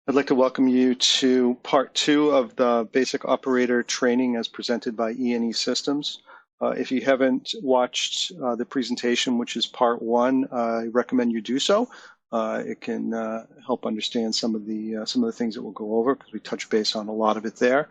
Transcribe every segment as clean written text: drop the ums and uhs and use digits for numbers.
I'd like to welcome you to part 2 of the basic operator training as presented by E&E Systems. If you haven't watched the presentation, which is part 1, I recommend you do so. It can help understand some of the things that we'll go over because we touch base on a lot of it there.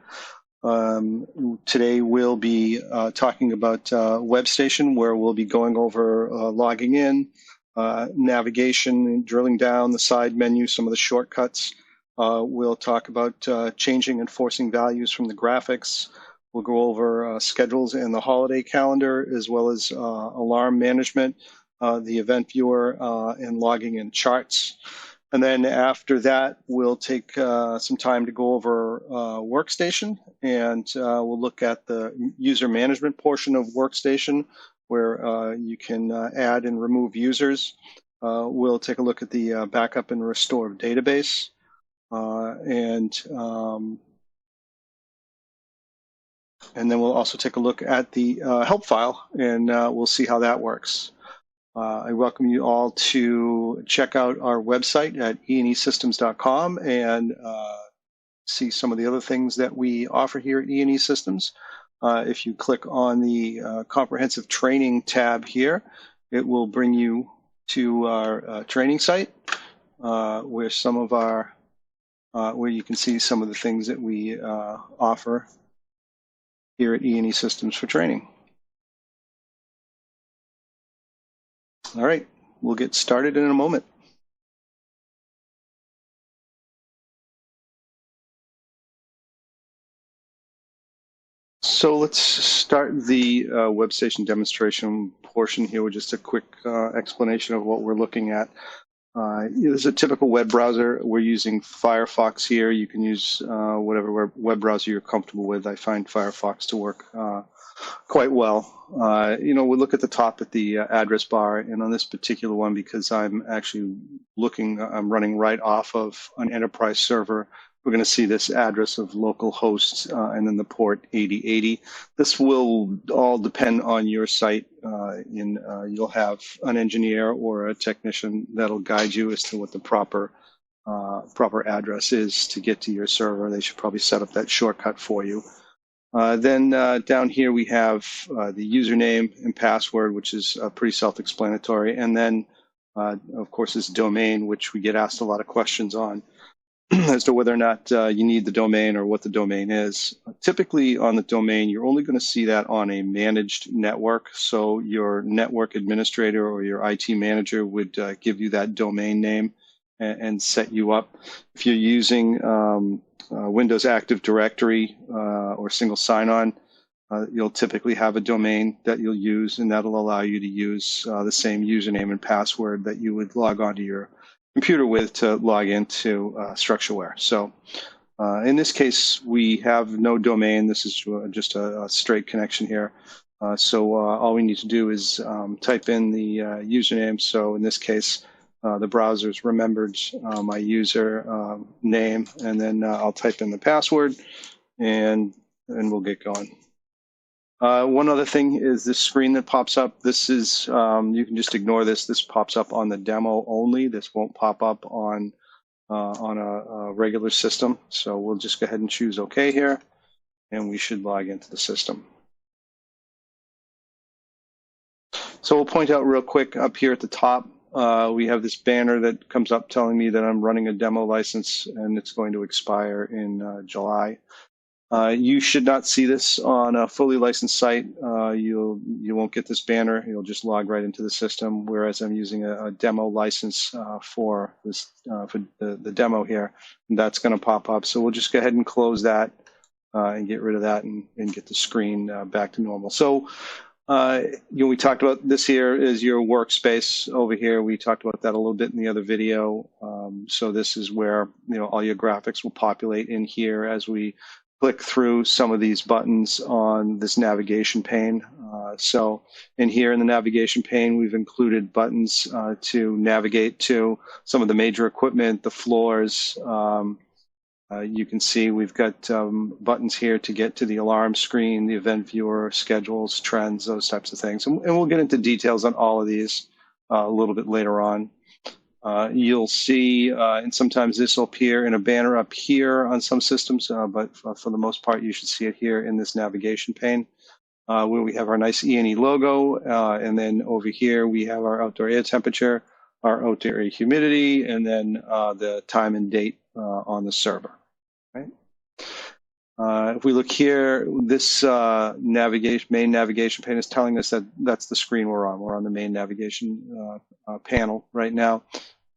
Today we'll be talking about WebStation, where we'll be going over logging in, navigation, drilling down the side menu, some of the shortcuts. We'll talk about changing and forcing values from the graphics. We'll go over schedules in the holiday calendar, as well as alarm management, the event viewer, and logging in charts. And then after that, we'll take some time to go over Workstation, and we'll look at the user management portion of Workstation, where you can add and remove users. We'll take a look at the backup and restore of database. And then we'll also take a look at the help file, and we'll see how that works. I welcome you all to check out our website at enesystems.com and see some of the other things that we offer here at E&E Systems. If you click on the comprehensive training tab here, it will bring you to our training site, where some of our where you can see some of the things that we offer here at E&E Systems for training. All right, we'll get started in a moment. So let's start the WebStation portion here with just a quick explanation of what we're looking at. This is a typical web browser. We're using Firefox here. You can use whatever web browser you're comfortable with. I find Firefox to work quite well. We look at the top at the address bar, and on this particular one, because I'm actually I'm running right off of an enterprise server, we're going to see this address of localhost and then the port 8080. This will all depend on your site. You'll have an engineer or a technician that'll guide you as to what the proper address is to get to your server. They should probably set up that shortcut for you. Then down here we have the username and password, which is pretty self-explanatory. And then, of course, this domain, which we get asked a lot of questions on as to whether or not you need the domain or what the domain is. Typically on the domain, you're only going to see that on a managed network. So your network administrator or your IT manager would give you that domain name and set you up. If you're using Windows Active Directory or single sign-on, you'll typically have a domain that you'll use, and that'll allow you to use the same username and password that you would log onto your computer with to log into StruxureWare. So in this case, we have no domain. This is just a straight connection here. So all we need to do is type in the username. So in this case, the browser's remembered my user name, and then I'll type in the password, and we'll get going. One other thing is this screen that pops up. This is, you can just ignore this. This pops up on the demo only. This won't pop up on a regular system. So we'll just go ahead and choose OK here, and we should log into the system. So we'll point out real quick up here at the top, we have this banner that comes up telling me that I'm running a demo license and it's going to expire in July. You should not see this on a fully licensed site. You won't get this banner. You'll just log right into the system. Whereas I'm using a demo license for this for the demo here, and that's going to pop up. So we'll just go ahead and close that and get rid of that and get the screen back to normal. So we talked about this here is your workspace over here. We talked about that a little bit in the other video. So this is where all your graphics will populate in here as we click through some of these buttons on this navigation pane. So in here in the navigation pane, we've included buttons to navigate to some of the major equipment, the floors. You can see we've got buttons here to get to the alarm screen, the event viewer, schedules, trends, those types of things. And we'll get into details on all of these a little bit later on. You'll see, and sometimes this will appear in a banner up here on some systems, but for the most part, you should see it here in this navigation pane, where we have our nice E&E logo, and then over here we have our outdoor air temperature, our outdoor air humidity, and then the time and date on the server. Right? If we look here, this main navigation pane is telling us that that's the screen we're on. We're on the main navigation panel right now.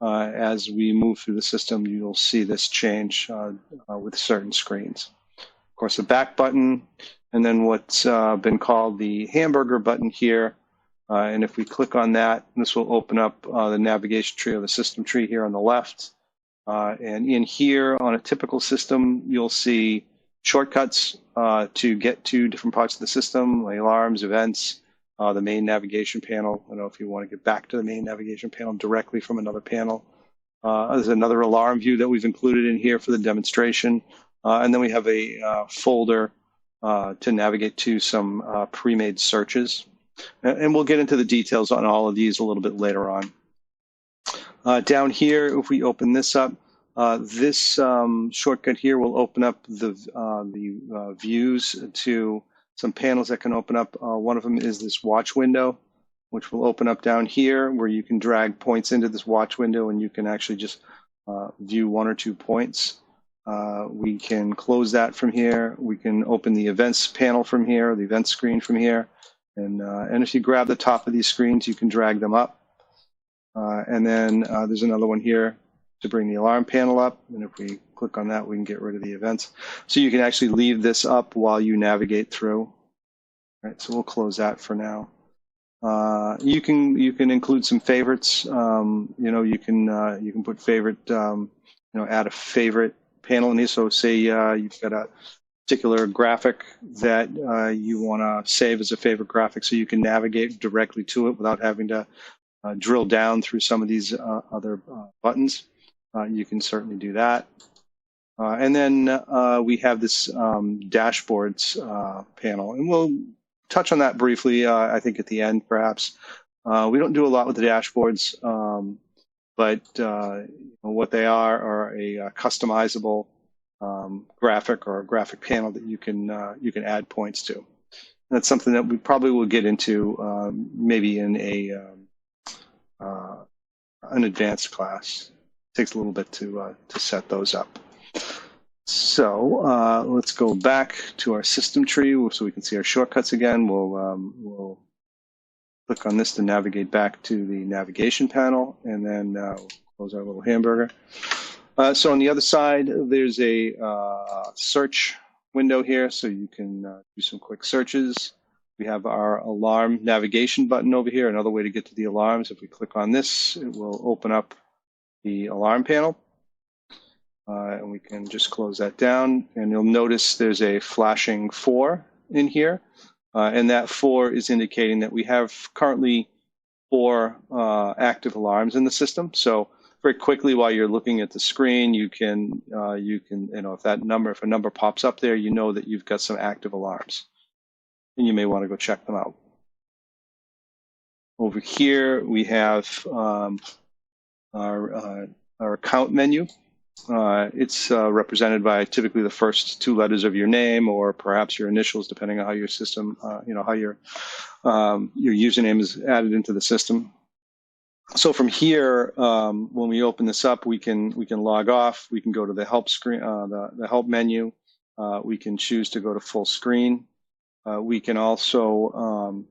As we move through the system, you'll see this change with certain screens. Of course, the back button, and then what's been called the hamburger button here. And if we click on that, this will open up the navigation tree or the system tree here on the left. And in here, on a typical system, you'll see shortcuts to get to different parts of the system, like alarms, events, the main navigation panel. I don't know if you want to get back to the main navigation panel directly from another panel. There's another alarm view that we've included in here for the demonstration. And then we have a folder to navigate to some pre-made searches. And we'll get into the details on all of these a little bit later on. Down here, if we open this up, this shortcut here will open up the views to some panels that can open up. One of them is this watch window, which will open up down here, where you can drag points into this watch window and you can actually just view 1 or 2 points. We can close that from here. We can open the events panel from here, the event screen from here. And if you grab the top of these screens, you can drag them up. And then there's another one here to bring the alarm panel up. And if we click on that, we can get rid of the events. So you can actually leave this up while you navigate through. All right, so we'll close that for now. You can include some favorites. You can put favorite. Add a favorite panel in here. So say you've got a particular graphic that you want to save as a favorite graphic, so you can navigate directly to it without having to drill down through some of these other buttons. You can certainly do that. And then we have this dashboards panel, and we'll touch on that briefly, I think, at the end, perhaps. We don't do a lot with the dashboards, but what they are a customizable graphic or a graphic panel that you can add points to. That's something that we probably will get into maybe in an advanced class. It takes a little bit to set those up. So let's go back to our system tree so we can see our shortcuts again. We'll click on this to navigate back to the navigation panel, and then we'll close our little hamburger. So on the other side, there's a search window here, so you can do some quick searches. We have our alarm navigation button over here, another way to get to the alarms. If we click on this, it will open up the alarm panel. And we can just close that down. And you'll notice there's a flashing 4 in here. And that 4 is indicating that we have currently 4 active alarms in the system. So very quickly, while you're looking at the screen, you can if a number pops up there, you know that you've got some active alarms, and you may want to go check them out. Over here, we have our account menu. It's represented by typically the first 2 letters of your name, or perhaps your initials, depending on how your system, how your username is added into the system. So from here, when we open this up, we can log off. We can go to the help screen, the help menu. We can choose to go to full screen. We can also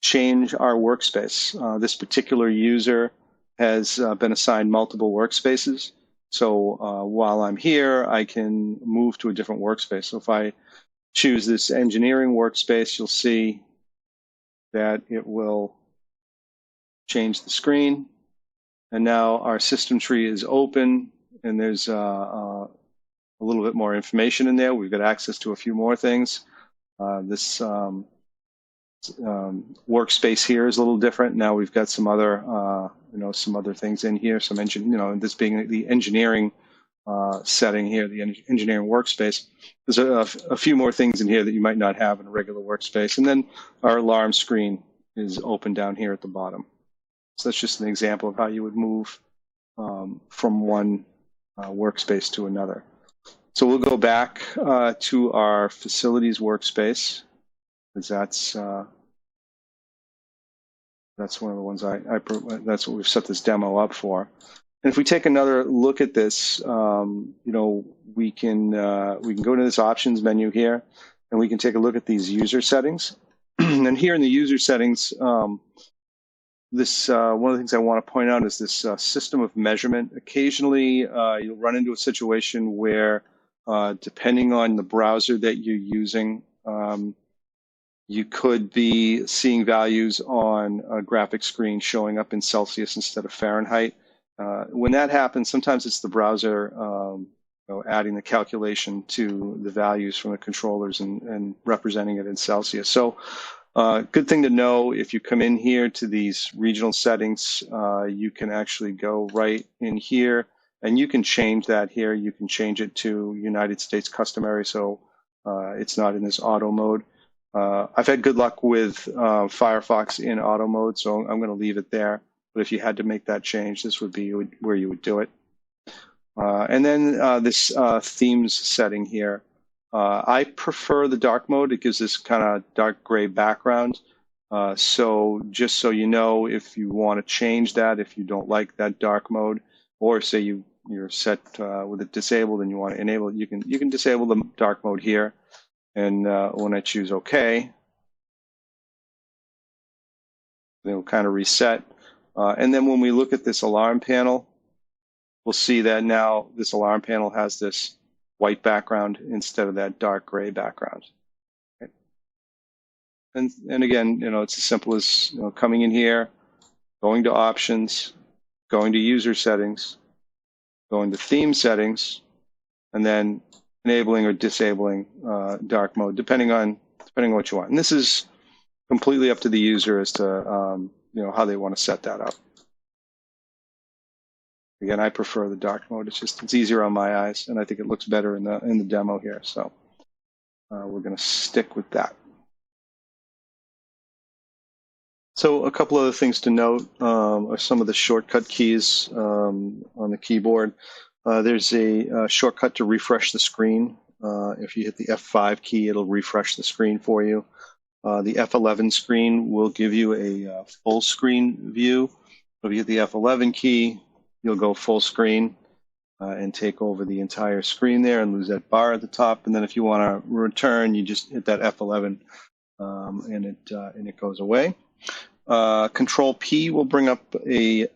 change our workspace. This particular user has been assigned multiple workspaces. So while I'm here, I can move to a different workspace. So if I choose this engineering workspace, you'll see that it will change the screen. And now our system tree is open, and there's a little bit more information in there. We've got access to a few more things. This workspace here is a little different. Now we've got some other things in here. This being the engineering setting here, the engineering workspace. There's a few more things in here that you might not have in a regular workspace. And then our alarm screen is open down here at the bottom. So that's just an example of how you would move from one workspace to another. So we'll go back to our facilities workspace, because that's one of the ones that's what we've set this demo up for. And if we take another look at this, we can go to this options menu here, and we can take a look at these user settings. And here in the user settings, this one of the things I want to point out is this system of measurement. Occasionally, you'll run into a situation where, depending on the browser that you're using, you could be seeing values on a graphic screen showing up in Celsius instead of Fahrenheit. When that happens, sometimes it's the browser adding the calculation to the values from the controllers and representing it in Celsius. So good thing to know, if you come in here to these regional settings, you can actually go right in here and you can change that here. You can change it to United States customary, so it's not in this auto mode. I've had good luck with Firefox in auto mode, so I'm going to leave it there. But if you had to make that change, this would be where you would do it. And then this themes setting here. I prefer the dark mode. It gives this kind of dark gray background. So just so you know, if you want to change that, if you don't like that dark mode, or say you're set with it disabled and you want to enable it, you can disable the dark mode here. And when I choose OK, it'll kind of reset. And then when we look at this alarm panel, we'll see that now this alarm panel has this white background instead of that dark gray background. Okay. And again, it's as simple as coming in here, going to options, going to user settings, going to theme settings, and then enabling or disabling dark mode, depending on what you want. And this is completely up to the user as to how they want to set that up. Again, I prefer the dark mode. It's easier on my eyes, and I think it looks better in the demo here. So we're going to stick with that. So a couple other things to note are some of the shortcut keys on the keyboard. There's a shortcut to refresh the screen. If you hit the F5 key, it'll refresh the screen for you. The F11 screen will give you a full screen view. If you hit the F11 key, you'll go full screen and take over the entire screen there and lose that bar at the top. And then if you want to return, you just hit that F11 and it goes away. Control P will bring up a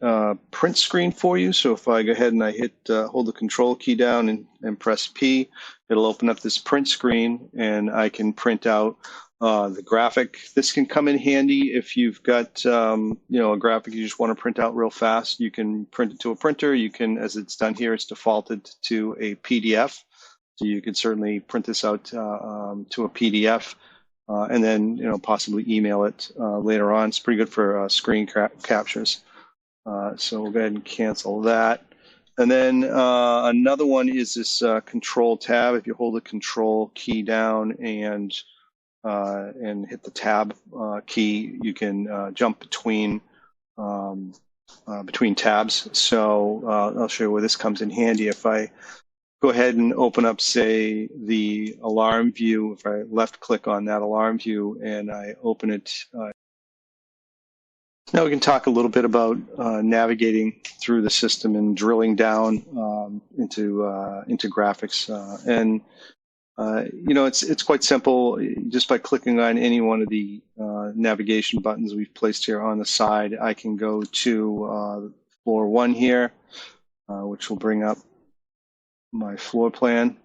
print screen for you. So if I go ahead and I hold the control key down and press P, it'll open up this print screen and I can print out the graphic. This can come in handy if you've got a graphic you just want to print out real fast. You can print it to a printer. You can, as it's done here, it's defaulted to a PDF. So you could certainly print this out to a PDF. And then, possibly email it later on. It's pretty good for screen captures. So we'll go ahead and cancel that. And then another one is this Control Tab. If you hold the Control key down and hit the Tab key, you can jump between tabs. So I'll show you where this comes in handy. If I go ahead and open up, say, the alarm view. If I left click on that alarm view and I open it, now we can talk a little bit about navigating through the system and drilling down into graphics. It's quite simple. Just by clicking on any one of the navigation buttons we've placed here on the side, I can go to floor 1 here, which will bring up my floor plan.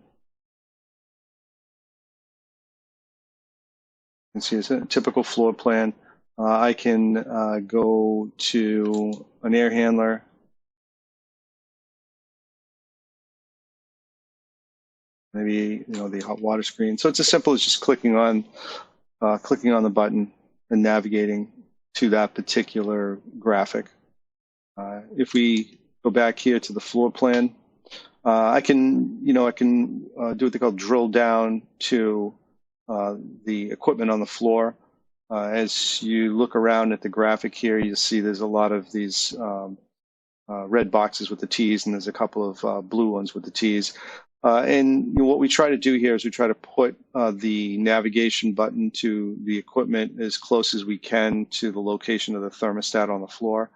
You can see it's a typical floor plan. I can go to an air handler. Maybe the hot water screen. So it's as simple as just clicking on the button and navigating to that particular graphic. If we go back here to the floor plan, I can do what they call drill down to the equipment on the floor. As you look around at the graphic here, you see there's a lot of these red boxes with the T's, and there's a couple of blue ones with the T's. And what we try to do here is we try to put the navigation button to the equipment as close as we can to the location of the thermostat on the floor.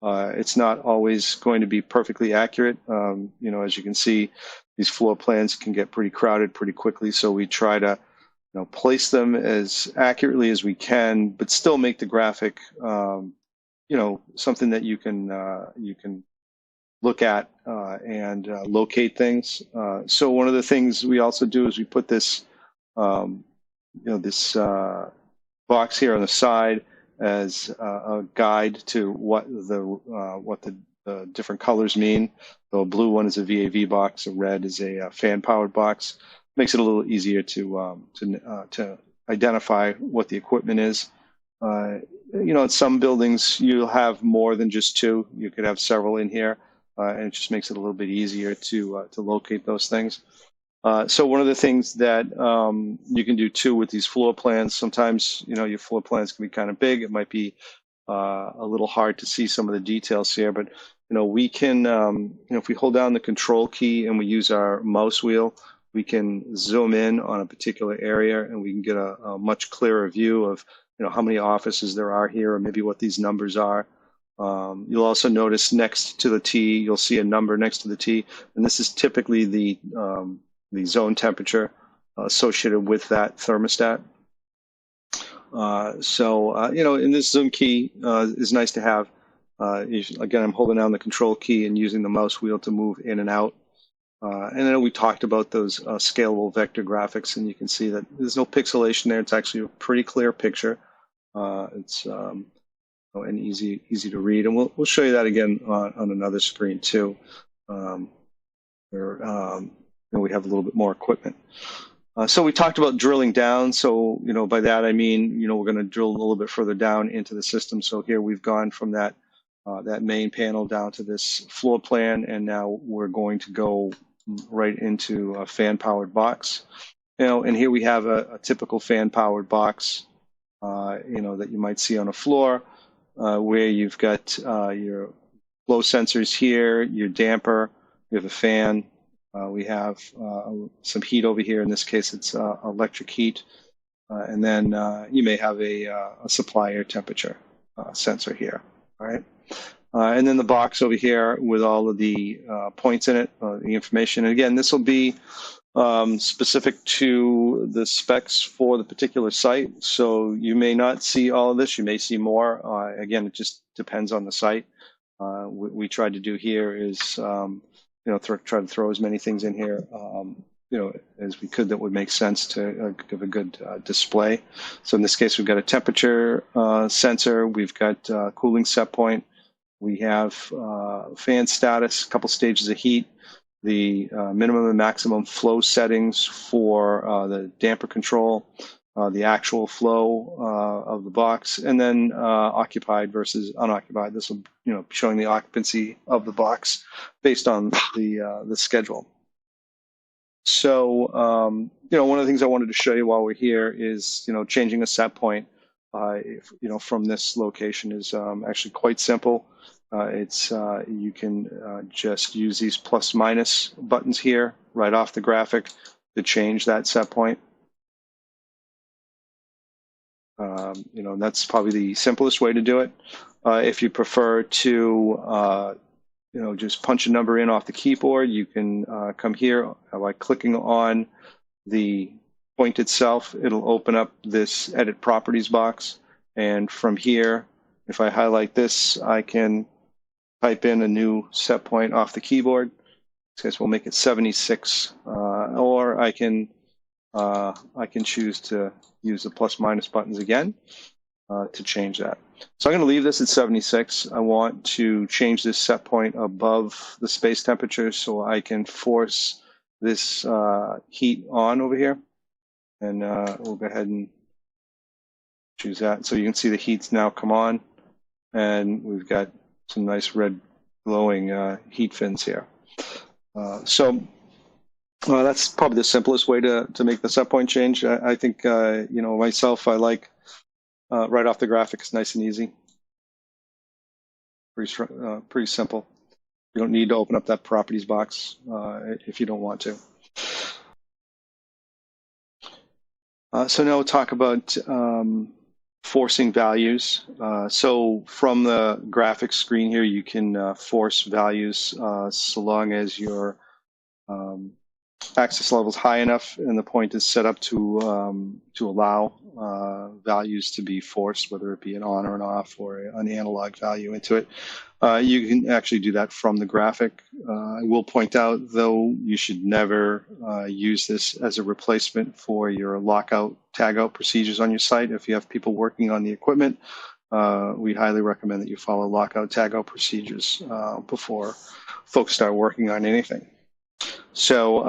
It's not always going to be perfectly accurate. As you can see, these floor plans can get pretty crowded pretty quickly, so we try to place them as accurately as we can, but still make the graphic, something that you can look at and locate things. So one of the things we also do is we put this, this box here on the side as a guide to what the different colors mean. So a blue one is a VAV box, a red is a fan-powered box. Makes it a little easier to identify what the equipment is. In some buildings you'll have more than just two. You could have several in here, and it just makes it a little bit easier to locate those things. So one of the things that you can do too with these floor plans, sometimes your floor plans can be kind of big. It might be a little hard to see some of the details here, but we can, if we hold down the control key and we use our mouse wheel, we can zoom in on a particular area and we can get a much clearer view of how many offices there are here, or maybe what these numbers are. You'll also notice next to the T, you'll see a number next to the T, and this is typically the zone temperature associated with that thermostat. And this zoom key is nice to have. Again, I'm holding down the control key and using the mouse wheel to move in and out. And then we talked about those scalable vector graphics, and you can see that there's no pixelation there. It's actually a pretty clear picture. It's and easy to read, and we'll show you that again on another screen too, where we have a little bit more equipment. So we talked about drilling down. So by that I mean we're going to drill a little bit further down into the system. So here we've gone from that main panel down to this floor plan, and now we're going to go right into a fan-powered box. And here we have a typical fan-powered box, that you might see on a floor, where you've got your flow sensors here, your damper, we have a fan, we have some heat over here. In this case, it's electric heat, and then you may have a supply air temperature sensor here. All right. And then the box over here with all of the points in it, the information. And again, this will be specific to the specs for the particular site. So you may not see all of this. You may see more. Again, it just depends on the site. What we tried to do here is, try to throw as many things in here, as we could that would make sense to give a good display. So in this case, we've got a temperature sensor. We've got cooling set point. We have fan status, a couple stages of heat, the minimum and maximum flow settings for the damper control, the actual flow of the box, and then occupied versus unoccupied. This will, showing the occupancy of the box based on the schedule. So, one of the things I wanted to show you while we're here is, changing a set point. From this location is actually quite simple. You can just use these plus minus buttons here right off the graphic to change that set point. That's probably the simplest way to do it. If you prefer to, just punch a number in off the keyboard, you can come here by clicking on the point itself. It'll open up this edit properties box. And from here, if I highlight this, I can type in a new set point off the keyboard. In this case, we'll make it 76, or I can choose to use the plus minus buttons again to change that. So I'm going to leave this at 76. I want to change this set point above the space temperature so I can force this heat on over here. And we'll go ahead and choose that. So you can see the heat's now come on, and we've got some nice red glowing heat fins here. So that's probably the simplest way to make the set point change. I think, myself, I like right off the graphic. It's nice and easy. Pretty simple. You don't need to open up that properties box if you don't want to. So now we'll talk about forcing values. So from the graphics screen here, you can force values so long as your access level is high enough and the point is set up to allow values to be forced, whether it be an on or an off or an analog value into it. You can actually do that from the graphic. I will point out, though, you should never use this as a replacement for your lockout, tagout procedures on your site. If you have people working on the equipment, we highly recommend that you follow lockout, tagout procedures before folks start working on anything. So,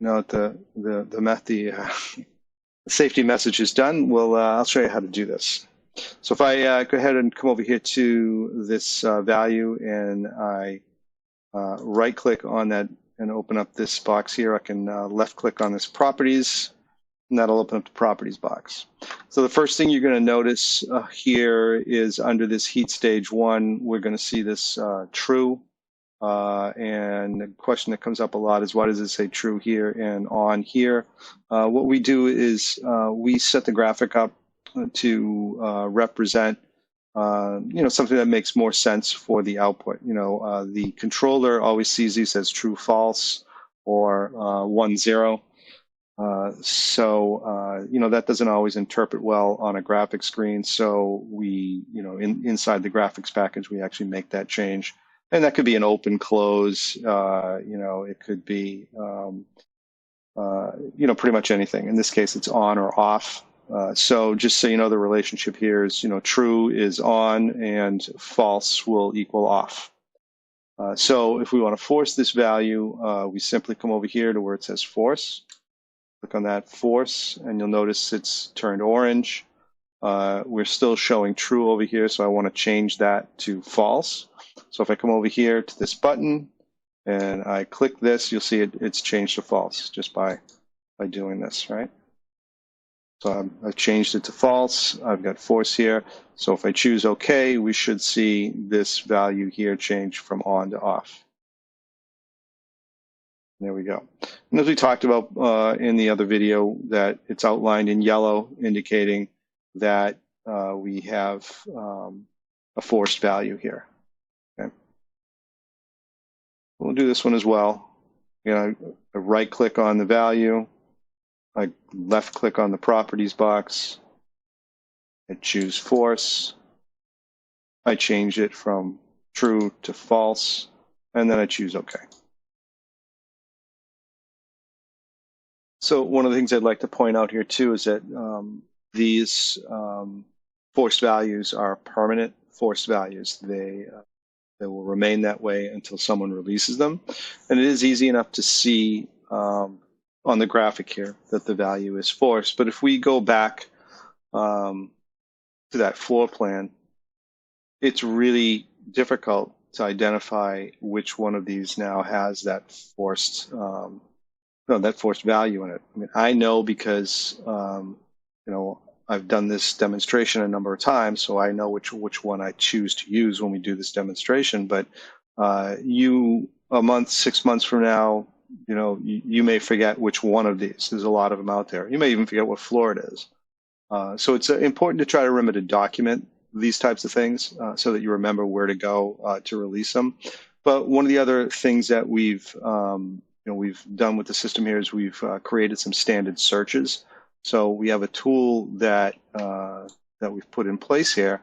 now that the safety message is done, I'll show you how to do this. So if I go ahead and come over here to this value and I right click on that and open up this box here, I can left click on this properties and that'll open up the properties box. So the first thing you're going to notice here is under this heat stage 1, we're going to see this true. And the question that comes up a lot is, why does it say true here and on here? What we do is we set the graphic up to represent something that makes more sense for the output. The controller always sees these as true, false, or 1, 0. That doesn't always interpret well on a graphic screen. So we, inside the graphics package, we actually make that change. And that could be an open, close, it could be, pretty much anything. In this case, it's on or off. So just so you know, the relationship here is, true is on and false will equal off. So if we want to force this value, we simply come over here to where it says force. Click on that force, and you'll notice it's turned orange. We're still showing true over here, so I want to change that to false. So if I come over here to this button and I click this, you'll see it's changed to false just by doing this, right? So I've changed it to false. I've got force here. So if I choose OK, we should see this value here change from on to off. There we go. And as we talked about in the other video, that it's outlined in yellow, indicating that we have a forced value here. Okay. We'll do this one as well. I right click on the value. I left click on the properties box. I choose force. I change it from true to false, and then I choose OK. So one of the things I'd like to point out here too is that these forced values are permanent forced values. They will remain that way until someone releases them. And it is easy enough to see on the graphic here that the value is forced. But if we go back to that floor plan, it's really difficult to identify which one of these now has that forced value in it. I mean, I know because I've done this demonstration a number of times, so I know which one I choose to use when we do this demonstration. But a month, 6 months from now, you may forget which one of these. There's a lot of them out there. You may even forget what floor it is. So it's important to try to remember to document these types of things so that you remember where to go to release them. But one of the other things that we've done with the system here is we've created some standard searches. So we have a tool that we've put in place here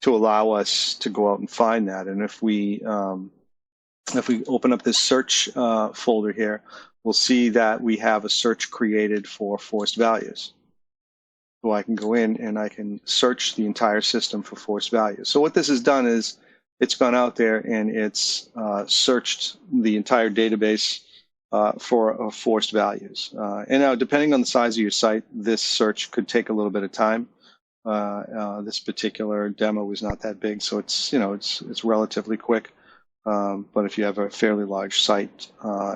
to allow us to go out and find that. And if we open up this search folder here, we'll see that we have a search created for forced values. So I can go in and I can search the entire system for forced values. So what this has done is it's gone out there and it's searched the entire database for forced values. And now, depending on the size of your site, this search could take a little bit of time. This particular demo was not that big, so it's relatively quick. But if you have a fairly large site,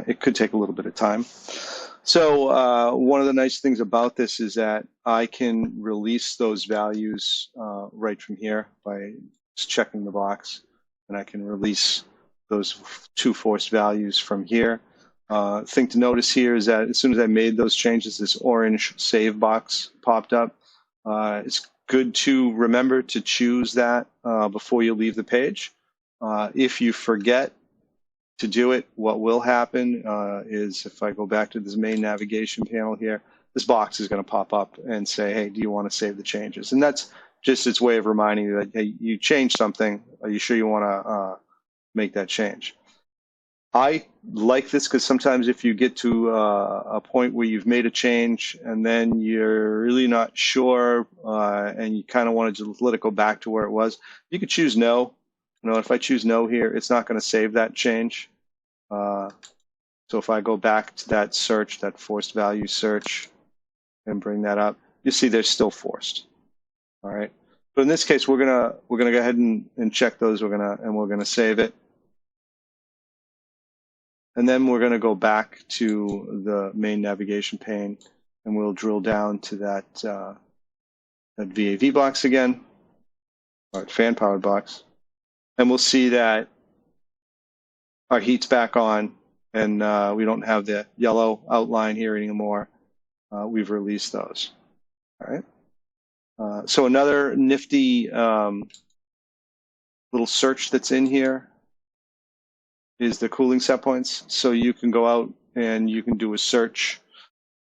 it could take a little bit of time. So one of the nice things about this is that I can release those values right from here by just checking the box, and I can release those two forced values from here. Thing to notice here is that as soon as I made those changes, this orange save box popped up. It's good to remember to choose that before you leave the page. If you forget to do it, what will happen is if I go back to this main navigation panel here, this box is going to pop up and say, hey, do you want to save the changes? And that's just its way of reminding you that, hey, you changed something. Are you sure you want to make that change? I like this because sometimes if you get to a point where you've made a change and then you're really not sure and you kind of want to just let it go back to where it was, you could choose no. You know, if I choose no here, it's not going to save that change. So if I go back to that search, that forced value search, and bring that up, you see they're still forced. All right. But in this case, we're gonna go ahead and check those. We're gonna save it. And then we're going to go back to the main navigation pane, and we'll drill down to that VAV box again, or fan-powered box. And we'll see that our heat's back on, and we don't have the yellow outline here anymore. We've released those. All right. So another nifty little search that's in here is the cooling set points. So you can go out and you can do a search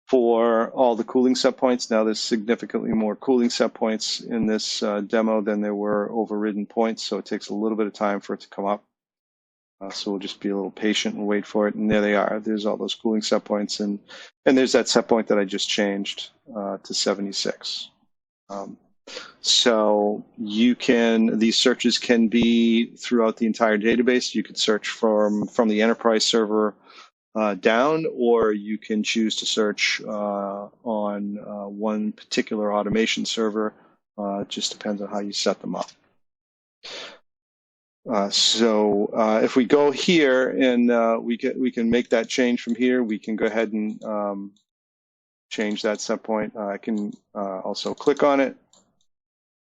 for all the cooling set points. Now there's significantly more cooling set points in this demo than there were overridden points, so it takes a little bit of time for it to come up. So we'll just be a little patient and wait for it. And there they are. There's all those cooling set points, and there's that set point that I just changed to 76. So these searches can be throughout the entire database. You could search from the enterprise server down, or you can choose to search on one particular automation server. It just depends on how you set them up. So if we go here and we can make that change from here, we can go ahead and change that set point. I can also click on it,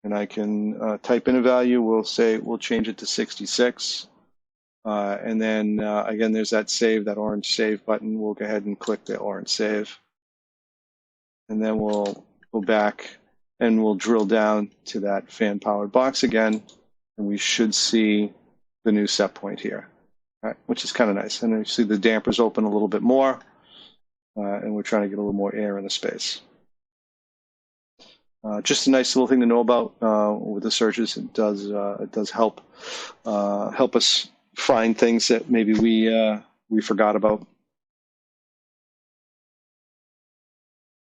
and I can type in a value. We'll change it to 66. And then again, there's that save, that orange save button. We'll go ahead and click the orange save. And then we'll go back and we'll drill down to that fan-powered box again, and we should see the new set point here, right, which is kind of nice. And you see the dampers open a little bit more, and we're trying to get a little more air in the space. Just a nice little thing to know about with the searches. It does help us find things that maybe we forgot about.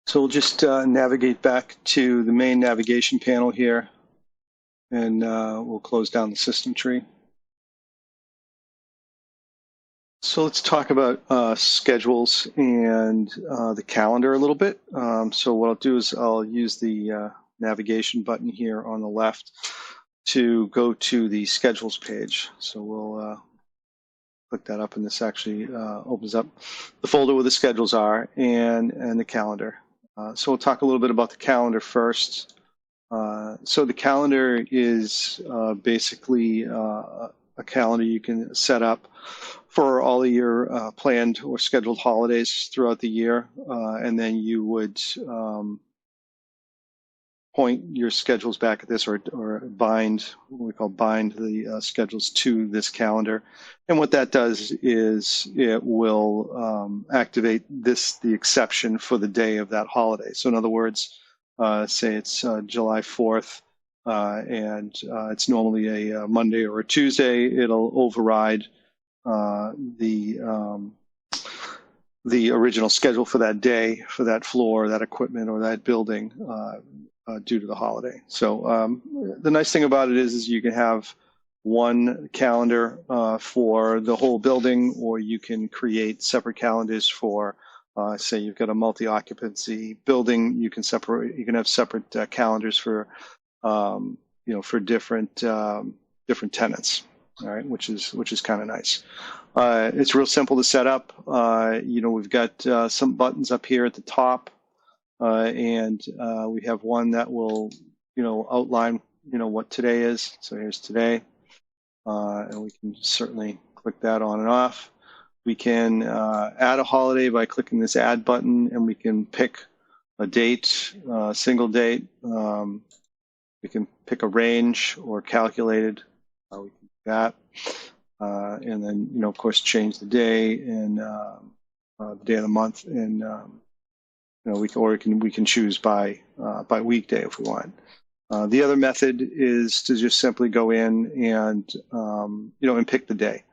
So we'll just navigate back to the main navigation panel here, and we'll close down the system tree. So let's talk about schedules and the calendar a little bit. So what I'll do is I'll use the navigation button here on the left to go to the schedules page. So we'll click that up, and this actually opens up the folder where the schedules are and the calendar. So we'll talk a little bit about the calendar first. So the calendar is basically a calendar you can set up for all of your planned or scheduled holidays throughout the year, and then you would point your schedules back at this, or bind, what we call bind the schedules to this calendar. And what that does is it will activate the exception for the day of that holiday. So in other words, say it's July 4th, and it's normally a Monday or a Tuesday, it'll override the original schedule for that day, for that floor, that equipment, or that building due to the holiday. So the nice thing about it is you can have one calendar for the whole building, or you can create separate calendars for, say you've got a multi-occupancy building. You can have separate calendars for, for different tenants. All right, which is kind of nice. It's real simple to set up. We've got some buttons up here at the top, and we have one that will, outline, what today is. So here's today, and we can certainly click that on and off. We can add a holiday by clicking this add button, and we can pick a date, single date. We can pick a range or calculated. We can do that. And then, of course, change the day and the day of the month. And, we can choose by weekday if we want. The other method is to just simply go in and, and pick the day.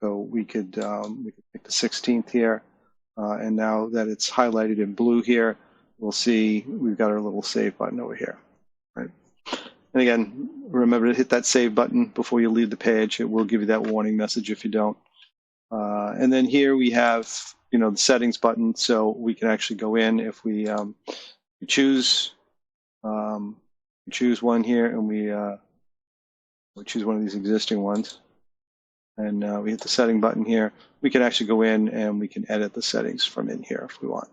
So we could pick the 16th here. And now that it's highlighted in blue here, we'll see we've got our little save button over here, right? And again, remember to hit that save button before you leave the page. It will give you that warning message if you don't. And then here we have, the settings button, so we can actually go in if we choose one here, and we choose one of these existing ones, and we hit the setting button here. We can actually go in and we can edit the settings from in here if we want.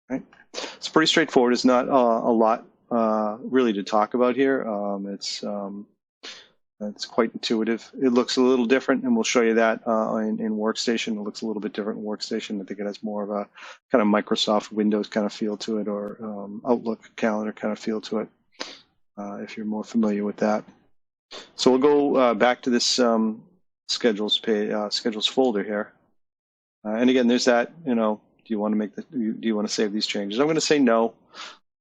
Right? It's pretty straightforward. It's not a lot really to talk about here. It's quite intuitive. It looks a little different, and we'll show you that in Workstation. It looks a little bit different in Workstation. I think it has more of a kind of Microsoft Windows kind of feel to it, or Outlook calendar kind of feel to it, if you're more familiar with that. So we'll go back to this schedules folder here. And again, there's that, do you want to save these changes? I'm going to say no.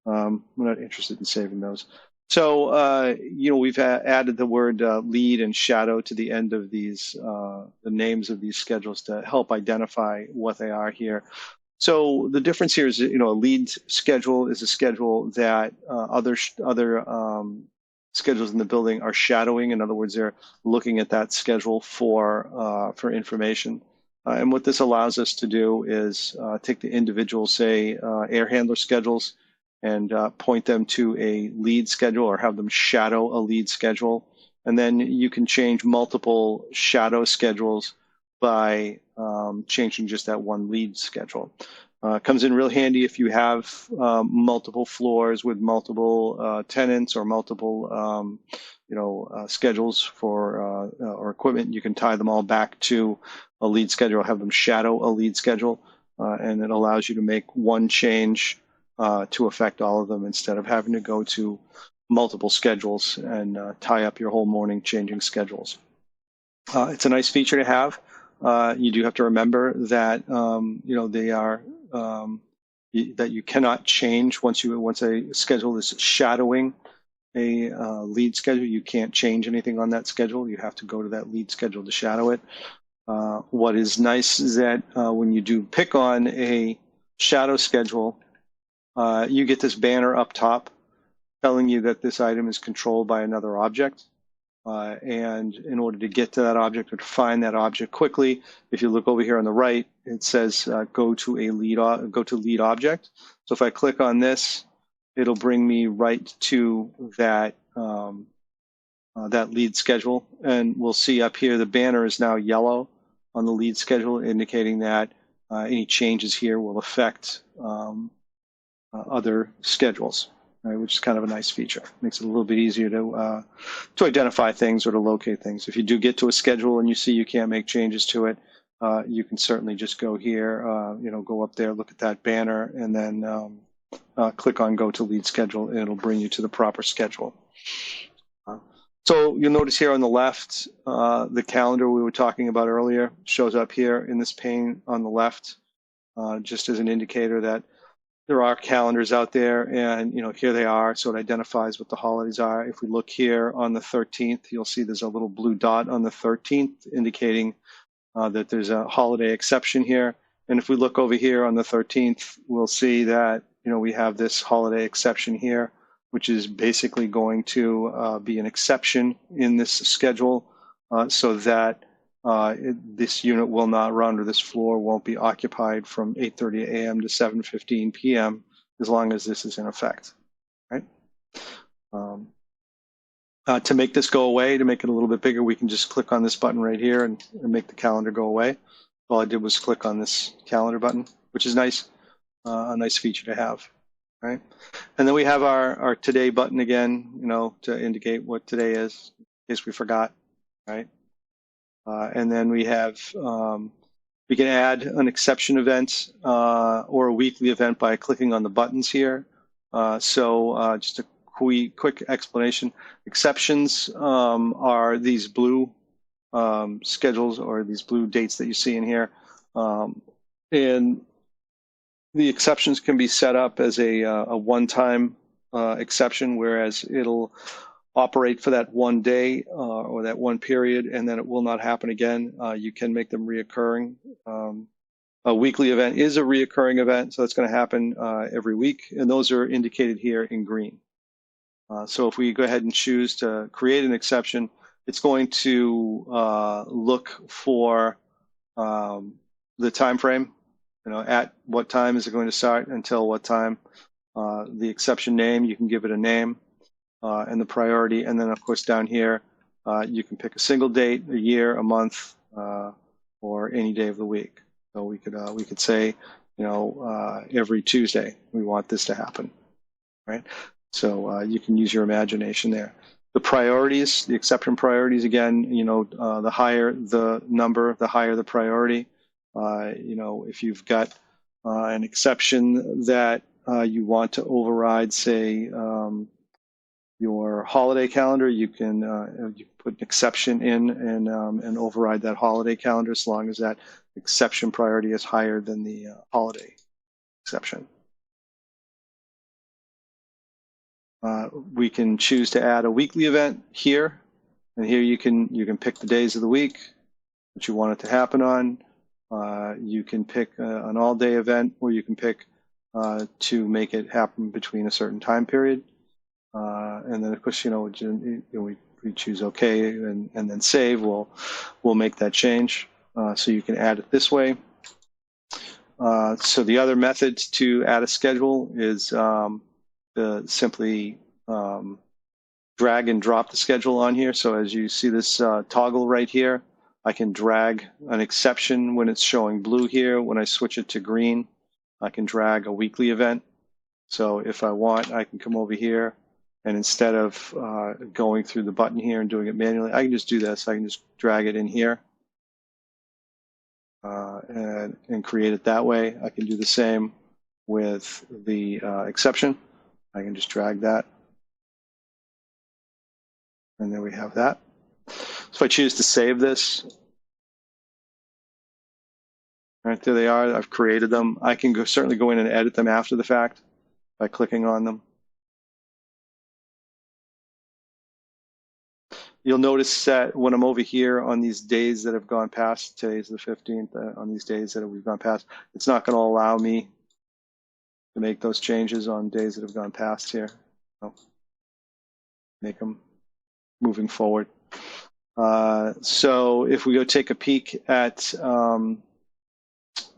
I'm not interested in saving those. So, we've added the word lead and shadow to the end of these, the names of these schedules to help identify what they are here. So the difference here is, a lead schedule is a schedule that other schedules in the building are shadowing. In other words, they're looking at that schedule for information. And what this allows us to do is take the individual, say, air handler schedules, and point them to a lead schedule or have them shadow a lead schedule. And then you can change multiple shadow schedules by changing just that one lead schedule. Comes in real handy if you have multiple floors with multiple tenants or multiple schedules for or equipment. You can tie them all back to a lead schedule, have them shadow a lead schedule, and it allows you to make one change to affect all of them instead of having to go to multiple schedules and tie up your whole morning changing schedules. It's a nice feature to have. You do have to remember that they are that you cannot change once a schedule is shadowing a lead schedule. You can't change anything on that schedule. You have to go to that lead schedule to shadow it. What is nice is that when you do pick on a shadow schedule, you get this banner up top telling you that this item is controlled by another object. And in order to get to that object or to find that object quickly, if you look over here on the right, it says go to lead object. So if I click on this, it'll bring me right to that that lead schedule. And we'll see up here the banner is now yellow on the lead schedule, indicating that any changes here will affect other schedules, right, which is kind of a nice feature. Makes it a little bit easier to identify things or to locate things. If you do get to a schedule and you see you can't make changes to it, you can certainly just go here, go up there, look at that banner, and then click on Go to Lead Schedule, and it'll bring you to the proper schedule. So you'll notice here on the left, the calendar we were talking about earlier shows up here in this pane on the left, just as an indicator that there are calendars out there, and here they are, so it identifies what the holidays are. If we look here on the 13th, you'll see there's a little blue dot on the 13th indicating that there's a holiday exception here. And if we look over here on the 13th, we'll see that we have this holiday exception here, which is basically going to be an exception in this schedule, so that this unit will not run, or this floor won't be occupied from 8:30 a.m. to 7:15 p.m. as long as this is in effect, right? To make this go away, to make it a little bit bigger, we can just click on this button right here and make the calendar go away. All I did was click on this calendar button, which is nice, a nice feature to have, right? And then we have our today button again, to indicate what today is, in case we forgot, right? And then we have, we can add an exception event or a weekly event by clicking on the buttons here. Just a quick explanation. Exceptions are these blue schedules or these blue dates that you see in here. And the exceptions can be set up as a one-time exception, whereas it'll operate for that one day or that one period, and then it will not happen again. You can make them reoccurring. A weekly event is a reoccurring event, so it's going to happen every week, and those are indicated here in green. So if we go ahead and choose to create an exception, it's going to look for the time frame. At what time is it going to start, until what time. The exception name, you can give it a name, and the priority. And then, of course, down here, you can pick a single date, a year, a month, or any day of the week. So we could say, every Tuesday we want this to happen, right? So you can use your imagination there. The priorities, the exception priorities, again, the higher the number, the higher the priority. If you've got an exception that you want to override, say, your holiday calendar, you can put an exception in and override that holiday calendar, as long as that exception priority is higher than the holiday exception. We can choose to add a weekly event here, and here you can pick the days of the week that you want it to happen on. You can pick an all-day event, or you can pick to make it happen between a certain time period. And then, of course, we choose OK and then save. We'll make that change. So you can add it this way. So the other method to add a schedule is simply drag and drop the schedule on here. So as you see this toggle right here, I can drag an exception when it's showing blue here. When I switch it to green, I can drag a weekly event. So if I want, I can come over here, and instead of going through the button here and doing it manually, I can just do this. I can just drag it in here and create it that way. I can do the same with the exception. I can just drag that. And then we have that. So if I choose to save this, right, there they are. I've created them. I can certainly go in and edit them after the fact by clicking on them. You'll notice that when I'm over here on these days that have gone past, today's the 15th, on these days that we've gone past, it's not going to allow me to make those changes on days that have gone past here. So make them moving forward. So if we go take a peek at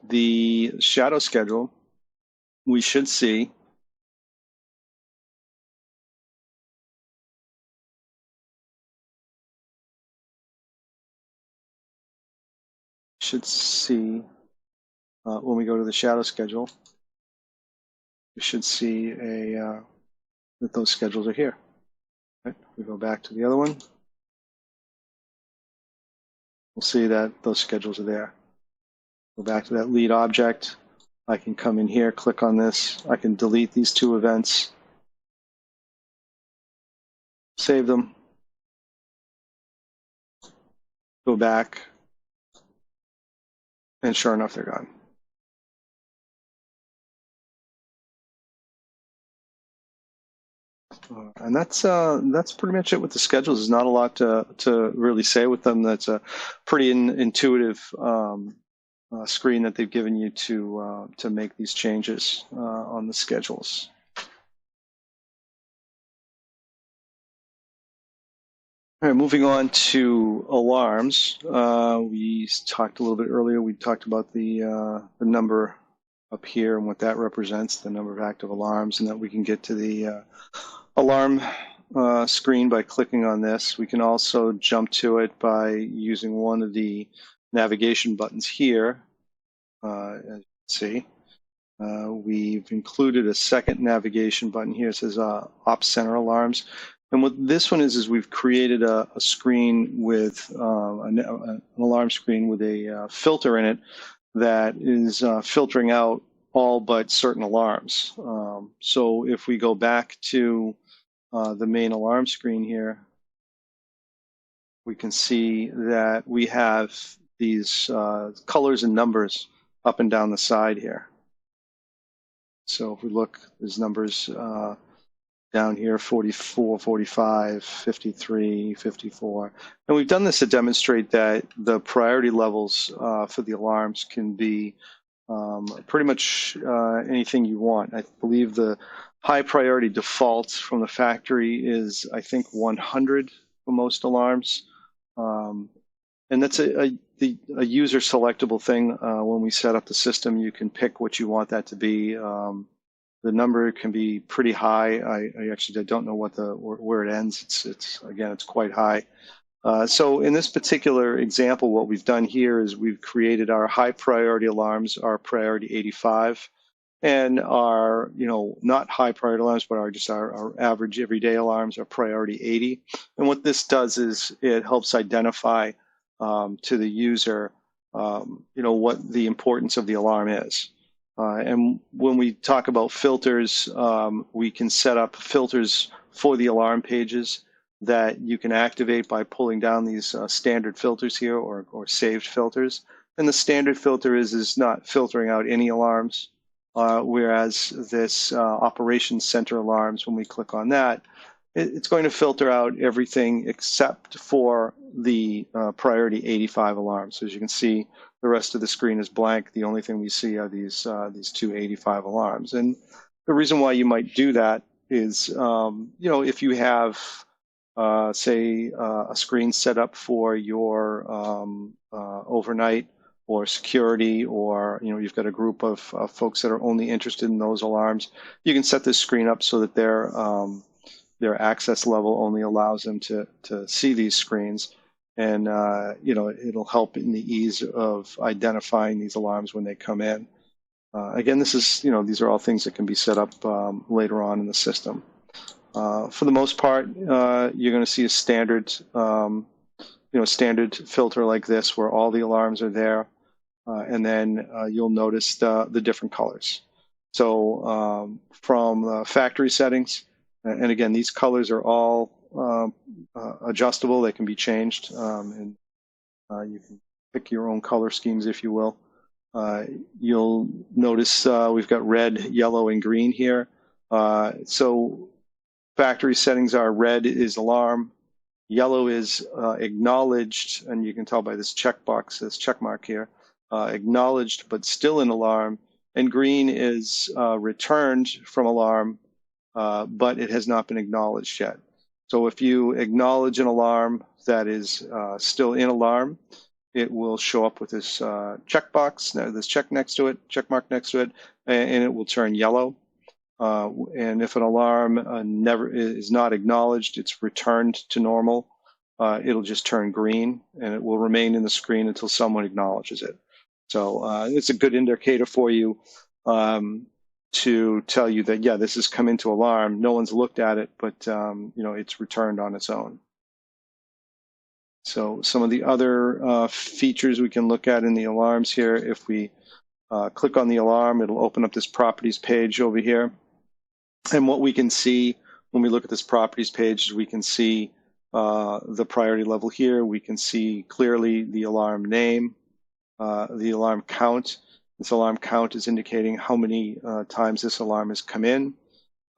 the shadow schedule, we should see when we go to the shadow schedule, we should see that those schedules are here. Right? We go back to the other one. We'll see that those schedules are there. Go back to that lead object. I can come in here, click on this. I can delete these two events, save them, go back, and sure enough, they're gone. And that's pretty much it with the schedules. There's not a lot to really say with them. That's a pretty intuitive screen that they've given you to make these changes on the schedules. All right, moving on to alarms. We talked a little bit earlier. We talked about the number up here and what that represents, the number of active alarms, and that we can get to the alarm screen by clicking on this. We can also jump to it by using one of the navigation buttons here. As you can see, we've included a second navigation button here. It says Ops Center Alarms. And what this one is we've created a screen with an alarm screen with a filter in it that is filtering out all but certain alarms. So if we go back to the main alarm screen here, we can see that we have these colors and numbers up and down the side here. So if we look, there's numbers down here, 44, 45, 53, 54. And we've done this to demonstrate that the priority levels for the alarms can be pretty much anything you want. I believe the high priority default from the factory is, I think, 100 for most alarms. And that's a user selectable thing. When we set up the system, you can pick what you want that to be. The number can be pretty high. I actually don't know where it ends. It's quite high. So in this particular example, what we've done here is we've created our high priority alarms, our priority 85, and our, not high priority alarms, but our average everyday alarms, our priority 80. And what this does is it helps identify to the user, what the importance of the alarm is. And when we talk about filters, we can set up filters for the alarm pages that you can activate by pulling down these standard filters here or saved filters. And the standard filter is not filtering out any alarms, whereas this operations center alarms, when we click on that, it's going to filter out everything except for the priority 85 alarms. So as you can see, the rest of the screen is blank. The only thing we see are these 285 alarms. And the reason why you might do that is, if you have, say, a screen set up for your overnight or security, or you've got a group of folks that are only interested in those alarms, you can set this screen up so that their access level only allows them to see these screens. And, it'll help in the ease of identifying these alarms when they come in. Again, these are all things that can be set up later on in the system. For the most part, you're going to see a standard, standard filter like this where all the alarms are there. And then you'll notice the different colors. So from factory settings, and again, these colors are all adjustable. They can be changed, and you can pick your own color schemes, if you will. You'll notice we've got red, yellow, and green here. So factory settings are: red is alarm, yellow is acknowledged, and you can tell by this checkbox, this check mark here, acknowledged but still in alarm, and green is returned from alarm, but it has not been acknowledged yet. So if you acknowledge an alarm that is still in alarm, it will show up with this checkbox, this check mark next to it, and it will turn yellow. And if an alarm never is not acknowledged, it's returned to normal, it'll just turn green, and it will remain in the screen until someone acknowledges it. So it's a good indicator for you to tell you that, yeah, this has come into alarm. No one's looked at it, but it's returned on its own. So some of the other features we can look at in the alarms here, if we click on the alarm, it'll open up this properties page over here. And what we can see when we look at this properties page is we can see the priority level here. We can see clearly the alarm name, the alarm count. This alarm count is indicating how many times this alarm has come in,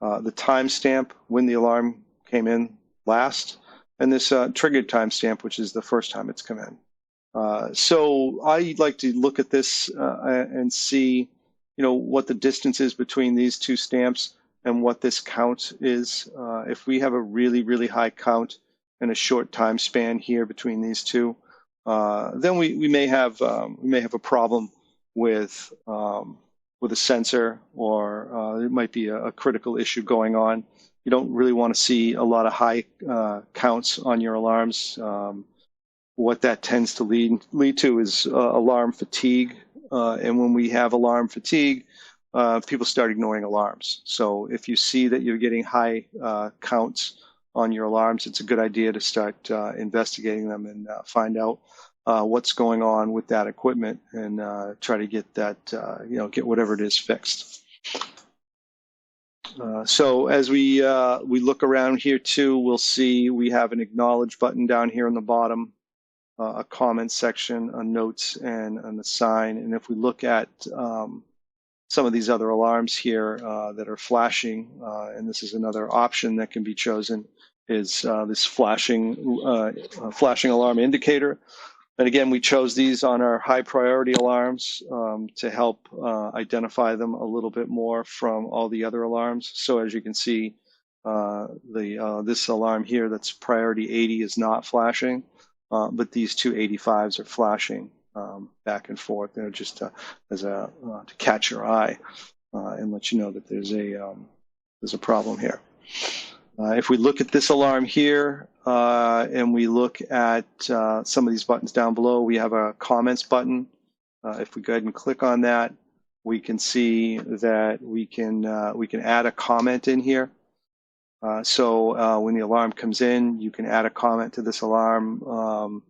the timestamp when the alarm came in last, and this triggered timestamp, which is the first time it's come in. So I like to look at this and see, what the distance is between these two stamps and what this count is. If we have a really, really high count and a short time span here between these two, then we may have a problem with a sensor, or it might be a critical issue going on. You don't really want to see a lot of high counts on your alarms. What that tends to lead to is alarm fatigue, and when we have alarm fatigue, people start ignoring alarms. So if you see that you're getting high counts on your alarms, it's a good idea to start investigating them and find out what's going on with that equipment and try to get that, get whatever it is fixed. So as we look around here too, we'll see we have an acknowledge button down here on the bottom, a comment section, a notes, and an assign. And if we look at some of these other alarms here that are flashing, and this is another option that can be chosen, is this flashing alarm indicator. And again, we chose these on our high priority alarms to help identify them a little bit more from all the other alarms. So as you can see, this alarm here that's priority 80 is not flashing, but these two 85s are flashing back and forth. They're just to catch your eye and let you know that there's a problem here. If we look at this alarm here and we look at some of these buttons down below, we have a comments button. If we go ahead and click on that, we can see that we can add a comment in here. So when the alarm comes in, you can add a comment to this alarm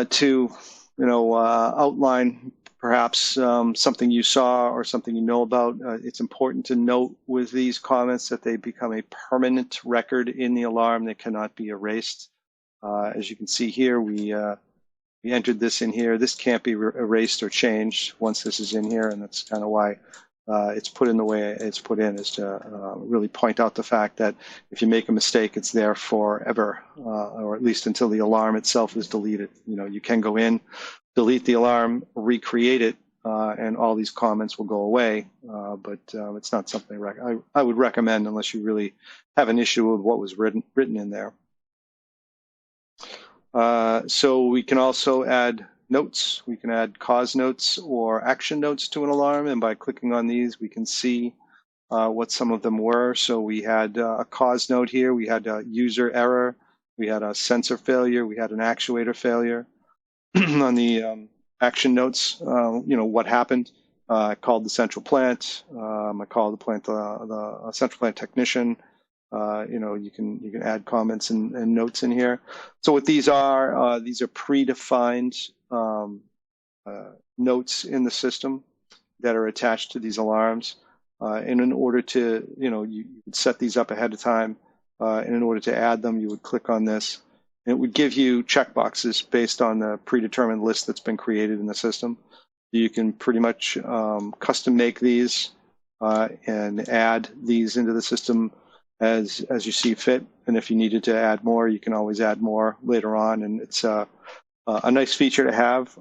to outline perhaps something you saw or something you know about. It's important to note with these comments that they become a permanent record in the alarm. They cannot be erased. As you can see here, we entered this in here. This can't be erased or changed once this is in here, and that's kind of why it's put in the way it's put in, is to really point out the fact that if you make a mistake, it's there forever, or at least until the alarm itself is deleted. You can go in, delete the alarm, recreate it, and all these comments will go away. But it's not something I would recommend unless you really have an issue with what was written in there. So we can also add notes. We can add cause notes or action notes to an alarm, and by clicking on these, we can see what some of them were. So we had a cause note here. We had a user error. We had a sensor failure. We had an actuator failure. On the action notes, what happened. I called the central plant. I called the central plant technician. You can add comments and notes in here. So what these are predefined notes in the system that are attached to these alarms. And in order to, you would set these up ahead of time. And in order to add them, you would click on this. And it would give you checkboxes based on the predetermined list that's been created in the system. You can pretty much custom make these and add these into the system as you see fit. And if you needed to add more, you can always add more later on. And it's a nice feature to have.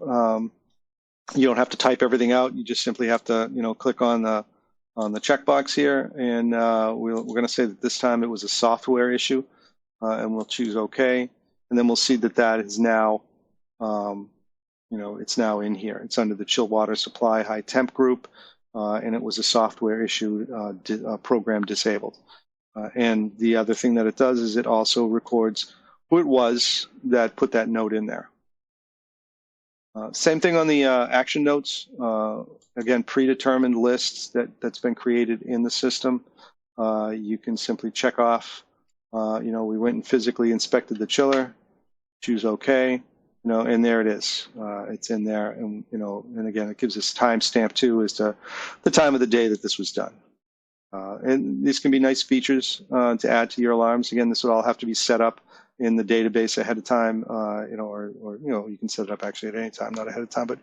You don't have to type everything out. You just simply have to, click on the checkbox here. And we're going to say that this time it was a software issue, and we'll choose OK. And then we'll see that is now, it's now in here. It's under the chill water supply high temp group, and it was a software issue program disabled. And the other thing that it does is it also records who it was that put that note in there. Same thing on the action notes. Again, predetermined lists that's been created in the system. You can simply check off, we went and physically inspected the chiller, choose OK, and there it is. It's in there. And, and again, it gives us timestamp too as to the time of the day that this was done. And these can be nice features to add to your alarms. Again, this would all have to be set up in the database ahead of time, or you can set it up actually at any time, not ahead of time, but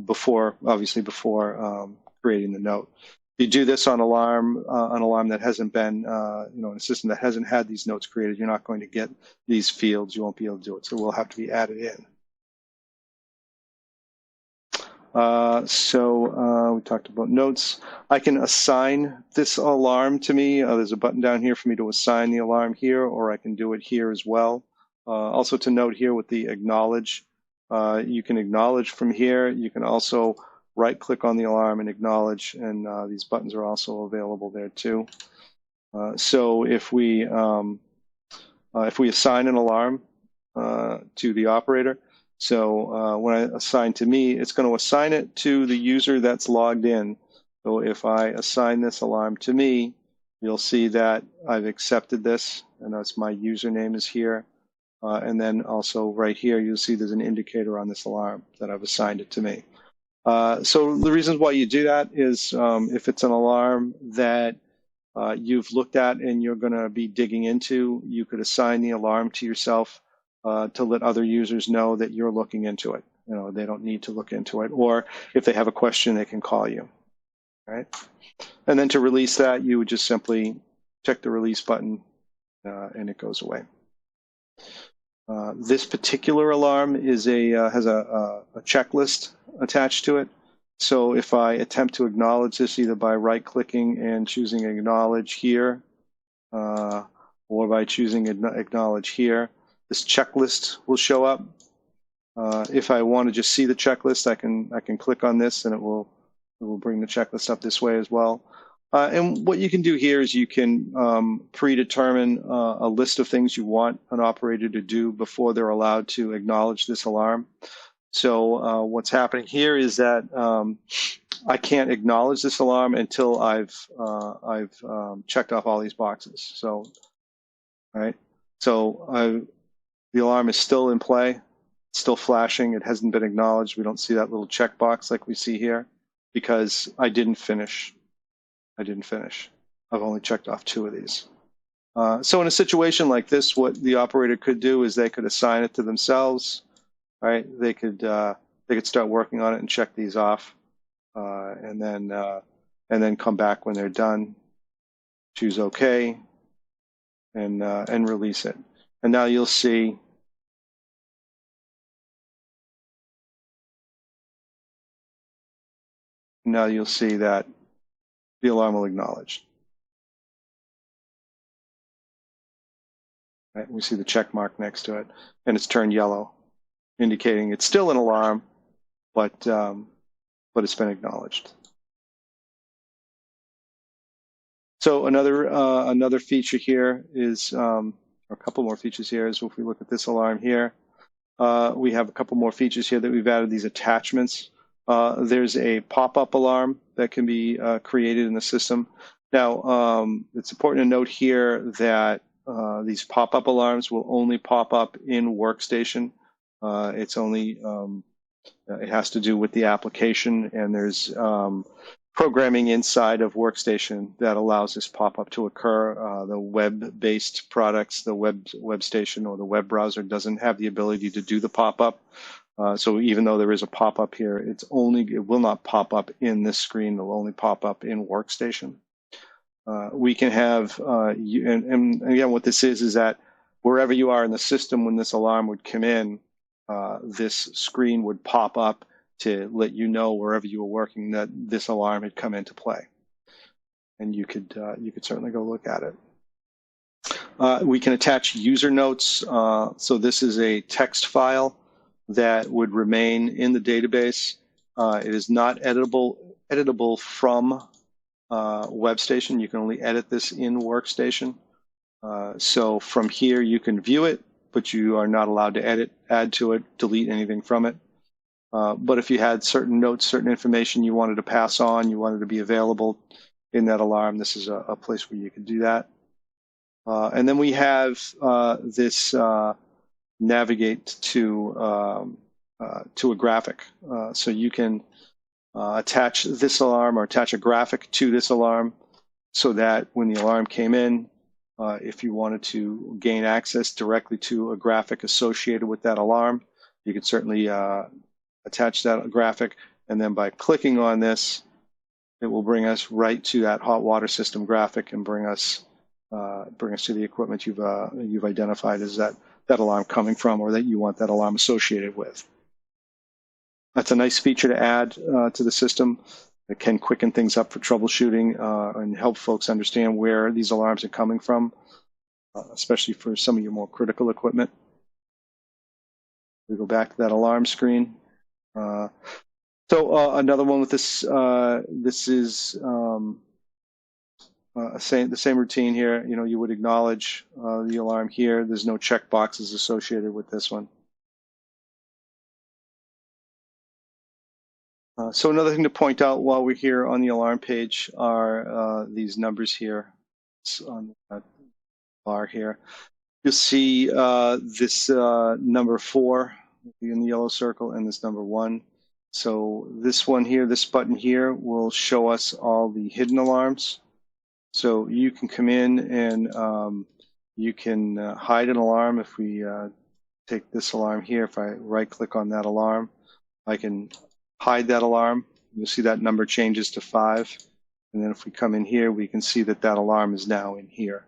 before creating the note. If you do this on an alarm that hasn't been, in a system that hasn't had these notes created, you're not going to get these fields. You won't be able to do it. So we'll have to be added in. We talked about notes. I can assign this alarm to me. There's a button down here for me to assign the alarm here, or I can do it here as well. Also to note here with the acknowledge, you can acknowledge from here. You can also right-click on the alarm and acknowledge, and these buttons are also available there too. So if we assign an alarm to the operator, so when I assign to me, it's going to assign it to the user that's logged in. So if I assign this alarm to me, You'll see that I've accepted this, and that's my username is here. And then also right here, you'll see there's an indicator on this alarm that I've assigned it to me. So the reasons why you do that is if it's an alarm that you've looked at and you're going to be digging into, you could assign the alarm to yourself to let other users know that you're looking into it. You know, they don't need to look into it. Or if they have a question, they can call you. Right? And then to release that, you would just simply check the release button and it goes away. This particular alarm is has a checklist attached to it. So if I attempt to acknowledge this either by right-clicking and choosing acknowledge here, or by choosing acknowledge here, this checklist will show up. If I want to just see the checklist, I can click on this and it will bring the checklist up this way as well. And what you can do here is you can predetermine a list of things you want an operator to do before they're allowed to acknowledge this alarm. So what's happening here is that I can't acknowledge this alarm until I've checked off all these boxes. So, right. So the alarm is still in play, it's still flashing. It hasn't been acknowledged. We don't see that little checkbox like we see here because I didn't finish. I've only checked off 2 of these. So in a situation like this, what the operator could do is they could assign it to themselves. Right? They could start working on it and check these off, and then come back when they're done. Choose OK, and release it. And now you'll see. Now you'll see that the alarm will acknowledge. Right? We see the check mark next to it, and it's turned yellow, indicating it's still an alarm, but it's been acknowledged. So another feature here is, or a couple more features here is if we look at this alarm here, we have a couple more features here that we've added these attachments. There's a pop-up alarm that can be created in the system. Now, it's important to note here that these pop-up alarms will only pop up in Workstation. It's only, it has to do with the application, and there's programming inside of Workstation that allows this pop-up to occur. The web-based products, the web station or the web browser doesn't have the ability to do the pop-up. So even though there is a pop-up here, it will not pop up in this screen. It'll only pop up in Workstation. We can have, and again, what this is that wherever you are in the system when this alarm would come in, this screen would pop up to let you know wherever you were working that this alarm had come into play, and you could certainly go look at it. We can attach user notes. So this is a text file that would remain in the database. It is not editable from WebStation. You can only edit this in Workstation. So from here you can view it, but you are not allowed to edit, add to it, delete anything from it. But if you had certain notes, certain information you wanted to pass on, you wanted to be available in that alarm, this is a place where you could do that. And then we have this navigate to a graphic. So you can attach this alarm or attach a graphic to this alarm so that when the alarm came in, if you wanted to gain access directly to a graphic associated with that alarm, you could certainly attach that graphic, and then by clicking on this, it will bring us right to that hot water system graphic and bring us to the equipment you've identified as that alarm coming from, or that you want that alarm associated with. That's a nice feature to add to the system. It can quicken things up for troubleshooting and help folks understand where these alarms are coming from, especially for some of your more critical equipment. We go back to that alarm screen. So another one with this, this is the same routine here. You know, you would acknowledge the alarm here. There's no check boxes associated with this one. So another thing to point out while we're here on the alarm page are these numbers here. on the bar here. You'll see this number 4 in the yellow circle and this number 1. So this one here, this button here, will show us all the hidden alarms. So you can come in and you can hide an alarm. If we take this alarm here, if I right-click on that alarm, I can hide that alarm. You'll see that number changes to 5. And then if we come in here, we can see that that alarm is now in here.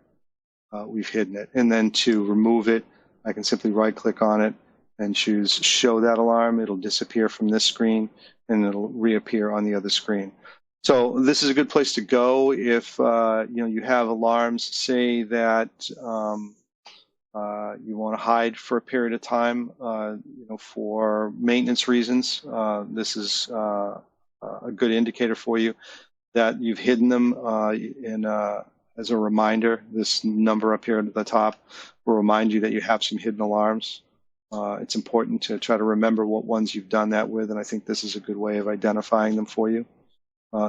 We've hidden it. And then to remove it, I can simply right-click on it and choose Show That Alarm. It'll disappear from this screen, and it'll reappear on the other screen. So this is a good place to go if you have alarms, say that you want to hide for a period of time, for maintenance reasons. This is a good indicator for you that you've hidden them as a reminder. This number up here at the top will remind you that you have some hidden alarms. It's important to try to remember what ones you've done that with, and I think this is a good way of identifying them for you.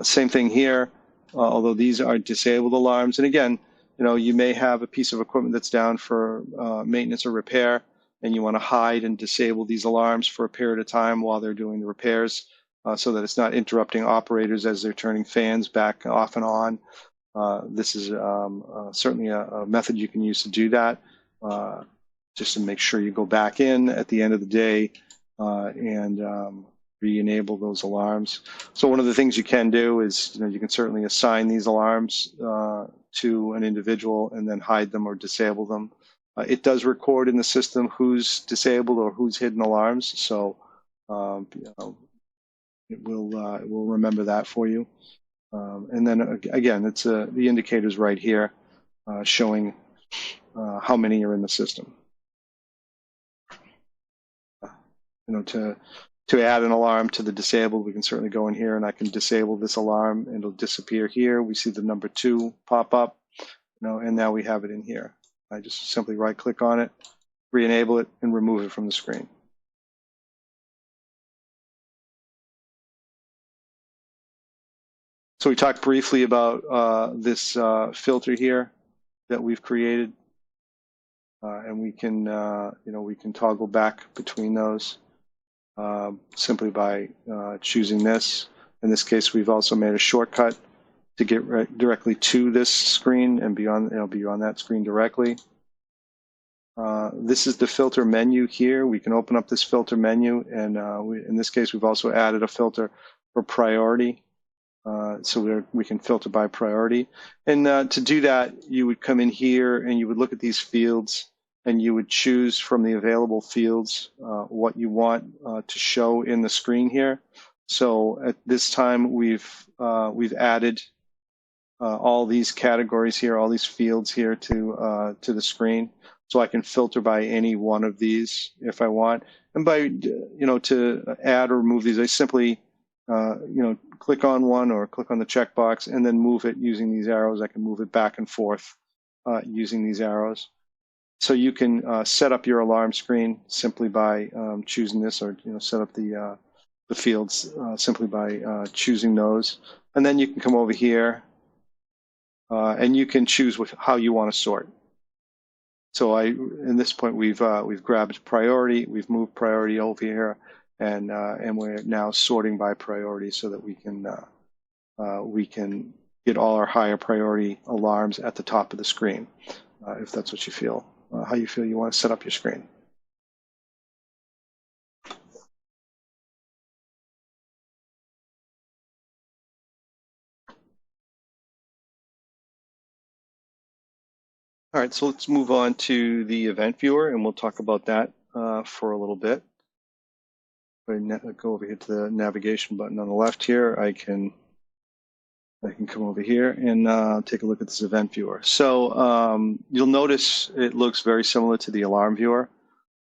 Same thing here, although these are disabled alarms. And again, you may have a piece of equipment that's down for maintenance or repair, and you want to hide and disable these alarms for a period of time while they're doing the repairs, so that it's not interrupting operators as they're turning fans back off and on. This is certainly a method you can use to do that, just to make sure you go back in at the end of the day and re-enable those alarms. So one of the things you can do is, you can certainly assign these alarms to an individual and then hide them or disable them. It does record in the system who's disabled or who's hidden alarms, so it will remember that for you. And then again, it's the indicators right here showing how many are in the system. To add an alarm to the disabled, we can certainly go in here and I can disable this alarm and it'll disappear here. We see the number 2 pop up, and now we have it in here. I just simply right-click on it, re-enable it, and remove it from the screen. So we talked briefly about this filter here that we've created, and we can we can toggle back between those simply by choosing this. In this case, we've also made a shortcut to get directly to this screen and be on that screen directly. This is the filter menu here. We can open up this filter menu, and in this case, we've also added a filter for priority. So we can filter by priority. And to do that, you would come in here and you would look at these fields and you would choose from the available fields what you want to show in the screen here. So at this time, we've added all these categories here, all these fields here to the screen. So I can filter by any one of these if I want. And by, to add or remove these, I simply click on one or click on the checkbox and then move it using these arrows. I can move it back and forth using these arrows. So you can set up your alarm screen simply by choosing this, or set up the fields simply by choosing those. And then you can come over here and you can choose how you want to sort. So in this point, we've grabbed priority, we've moved priority over here, and we're now sorting by priority so that we can get all our higher priority alarms at the top of the screen, if that's what you feel, how you feel you want to set up your screen. All right, so let's move on to the event viewer, and we'll talk about that for a little bit. If I go over here to the navigation button on the left here, I can come over here and take a look at this event viewer. So you'll notice it looks very similar to the alarm viewer.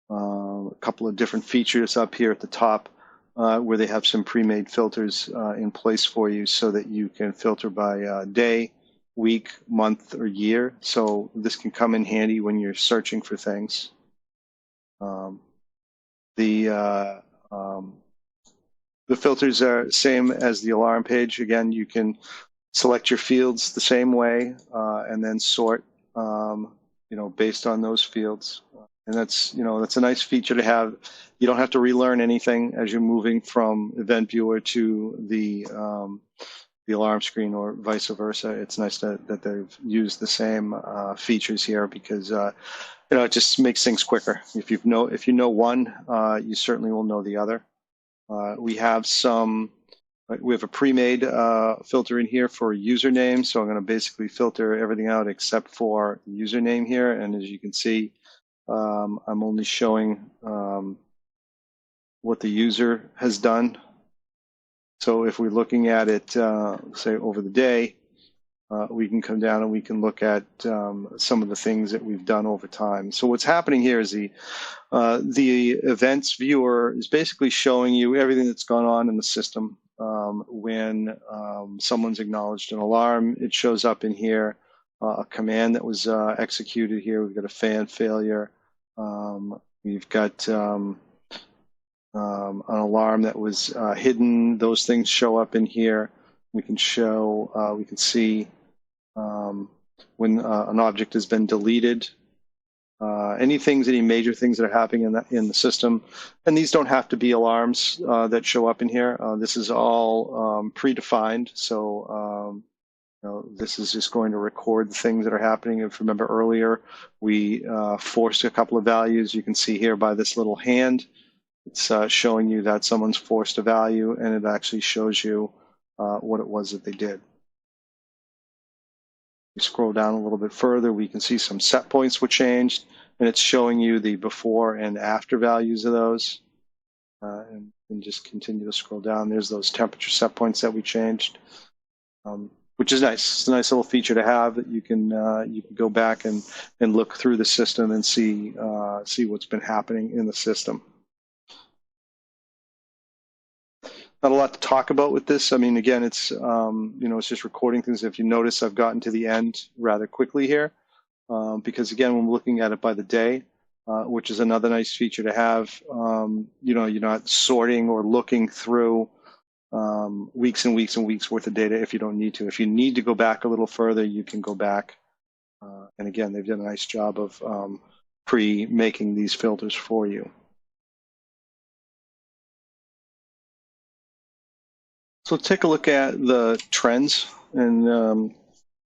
A couple of different features up here at the top where they have some pre-made filters in place for you so that you can filter by day, week, month, or year. So this can come in handy when you're searching for things. The filters are same as the alarm page. Again, you can select your fields the same way, and then sort, based on those fields. And that's a nice feature to have. You don't have to relearn anything as you're moving from Event Viewer to the alarm screen or vice versa. It's nice that they've used the same features here because it just makes things quicker. If you know one, you certainly will know the other. We have a pre-made filter in here for username, so I'm going to basically filter everything out except for username here. And as you can see, I'm only showing what the user has done. So if we're looking at it, say over the day, we can come down and we can look at some of the things that we've done over time. So what's happening here is the events viewer is basically showing you everything that's gone on in the system. When someone's acknowledged an alarm, it shows up in here. A command that was executed here. We've got a fan failure. We've got an alarm that was hidden. Those things show up in here. We can see when an object has been deleted. Any major things that are happening in the system. And these don't have to be alarms that show up in here. This is all predefined. So this is just going to record the things that are happening. If you remember earlier, we forced a couple of values. You can see here by this little hand, it's showing you that someone's forced a value, and it actually shows you what it was that they did. We scroll down a little bit further, we can see some set points were changed, and it's showing you the before and after values of those. And just continue to scroll down. There's those temperature set points that we changed, which is nice. It's a nice little feature to have that you can go back and look through the system and see what's been happening in the system. Not a lot to talk about with this. I mean, again, it's it's just recording things. If you notice, I've gotten to the end rather quickly here because again, when we're looking at it by the day, which is another nice feature to have. You're not sorting or looking through weeks and weeks and weeks worth of data if you don't need to. If you need to go back a little further, you can go back. And again, they've done a nice job of pre-making these filters for you. So take a look at the trends and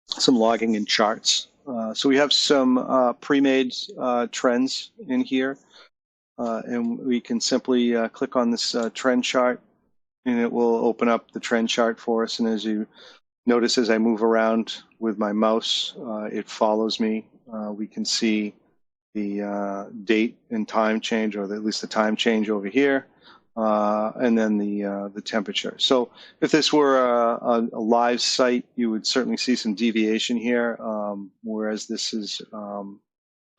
some logging and charts. So we have some pre-made trends in here, and we can simply click on this trend chart, and it will open up the trend chart for us. And as you notice, as I move around with my mouse, it follows me. We can see the date and time change, or at least the time change over here. And then the temperature. So if this were a live site, you would certainly see some deviation here, whereas this is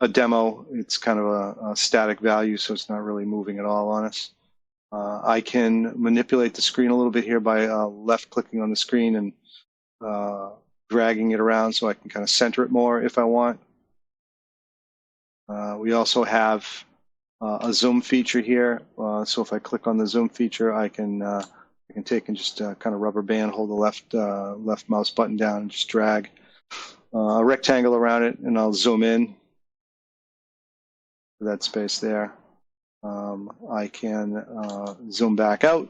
a demo. It's kind of a static value, so it's not really moving at all on us. I can manipulate the screen a little bit here by left-clicking on the screen and dragging it around so I can kind of center it more if I want. We also have a zoom feature here. So if I click on the zoom feature, I can take and just kind of rubber band, hold the left mouse button down and just drag a rectangle around it, and I'll zoom in to that space there. I can zoom back out,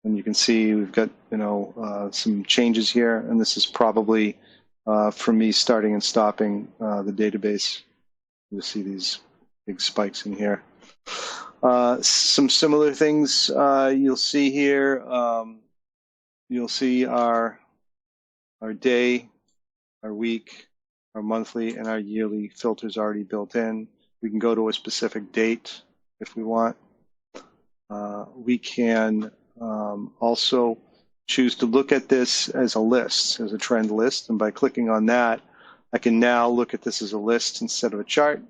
and you can see we've got some changes here, and this is probably from me starting and stopping the database. You'll see these big spikes in here. Some similar things you'll see here. You'll see our day, our week, our monthly, and our yearly filters already built in. We can go to a specific date if we want. We can also choose to look at this as a list, as a trend list, and by clicking on that, I can now look at this as a list instead of a chart.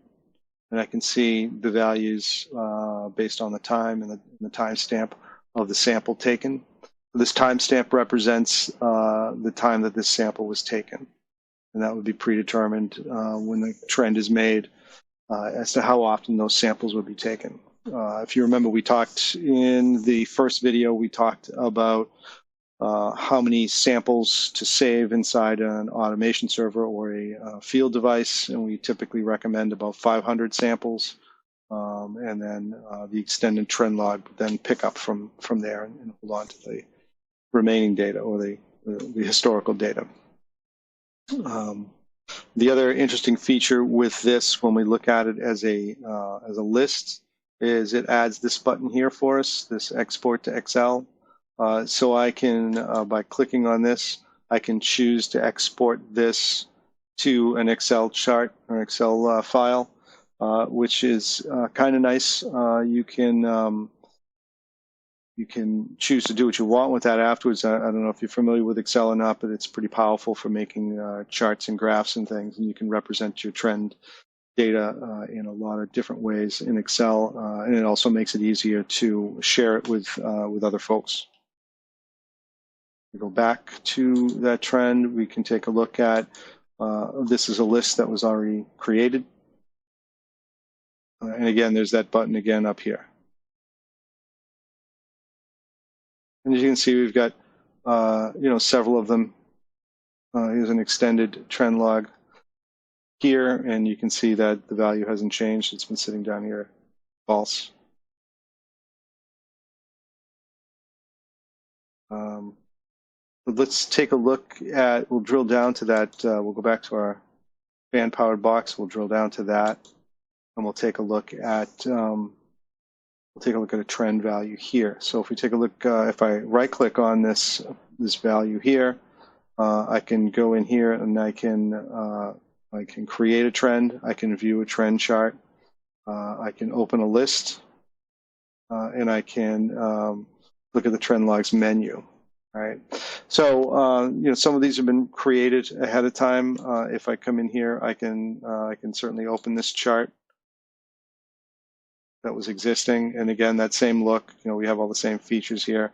And I can see the values based on the time and the timestamp of the sample taken. This timestamp represents the time that this sample was taken. And that would be predetermined when the trend is made as to how often those samples would be taken. If you remember, we talked in the first video, we talked about how many samples to save inside an automation server or a field device, and we typically recommend about 500 samples. And then the extended trend log would then pick up from there and hold on to the remaining data or the historical data. The other interesting feature with this, when we look at it as a list, is it adds this button here for us, this export to Excel. So I can, by clicking on this, I can choose to export this to an Excel chart or Excel file, which is kind of nice. You can choose to do what you want with that afterwards. I don't know if you're familiar with Excel or not, but it's pretty powerful for making charts and graphs and things, and you can represent your trend data in a lot of different ways in Excel, and it also makes it easier to share it with other folks. We go back to that trend, we can take a look at, this is a list that was already created. And again, there's that button again up here. And as you can see, we've got several of them. Here's an extended trend log here, and you can see that the value hasn't changed. It's been sitting down here, false. But let's take a look at, we'll drill down to that. We'll go back to our fan-powered box. We'll drill down to that, and we'll take a look at a trend value here. So if we take a look, if I right-click on this value here, I can go in here and I can create a trend. I can view a trend chart. I can open a list, and I can look at the trend logs menu. All right. So some of these have been created ahead of time. If I come in here, I can certainly open this chart that was existing, and again, that same look. We have all the same features here,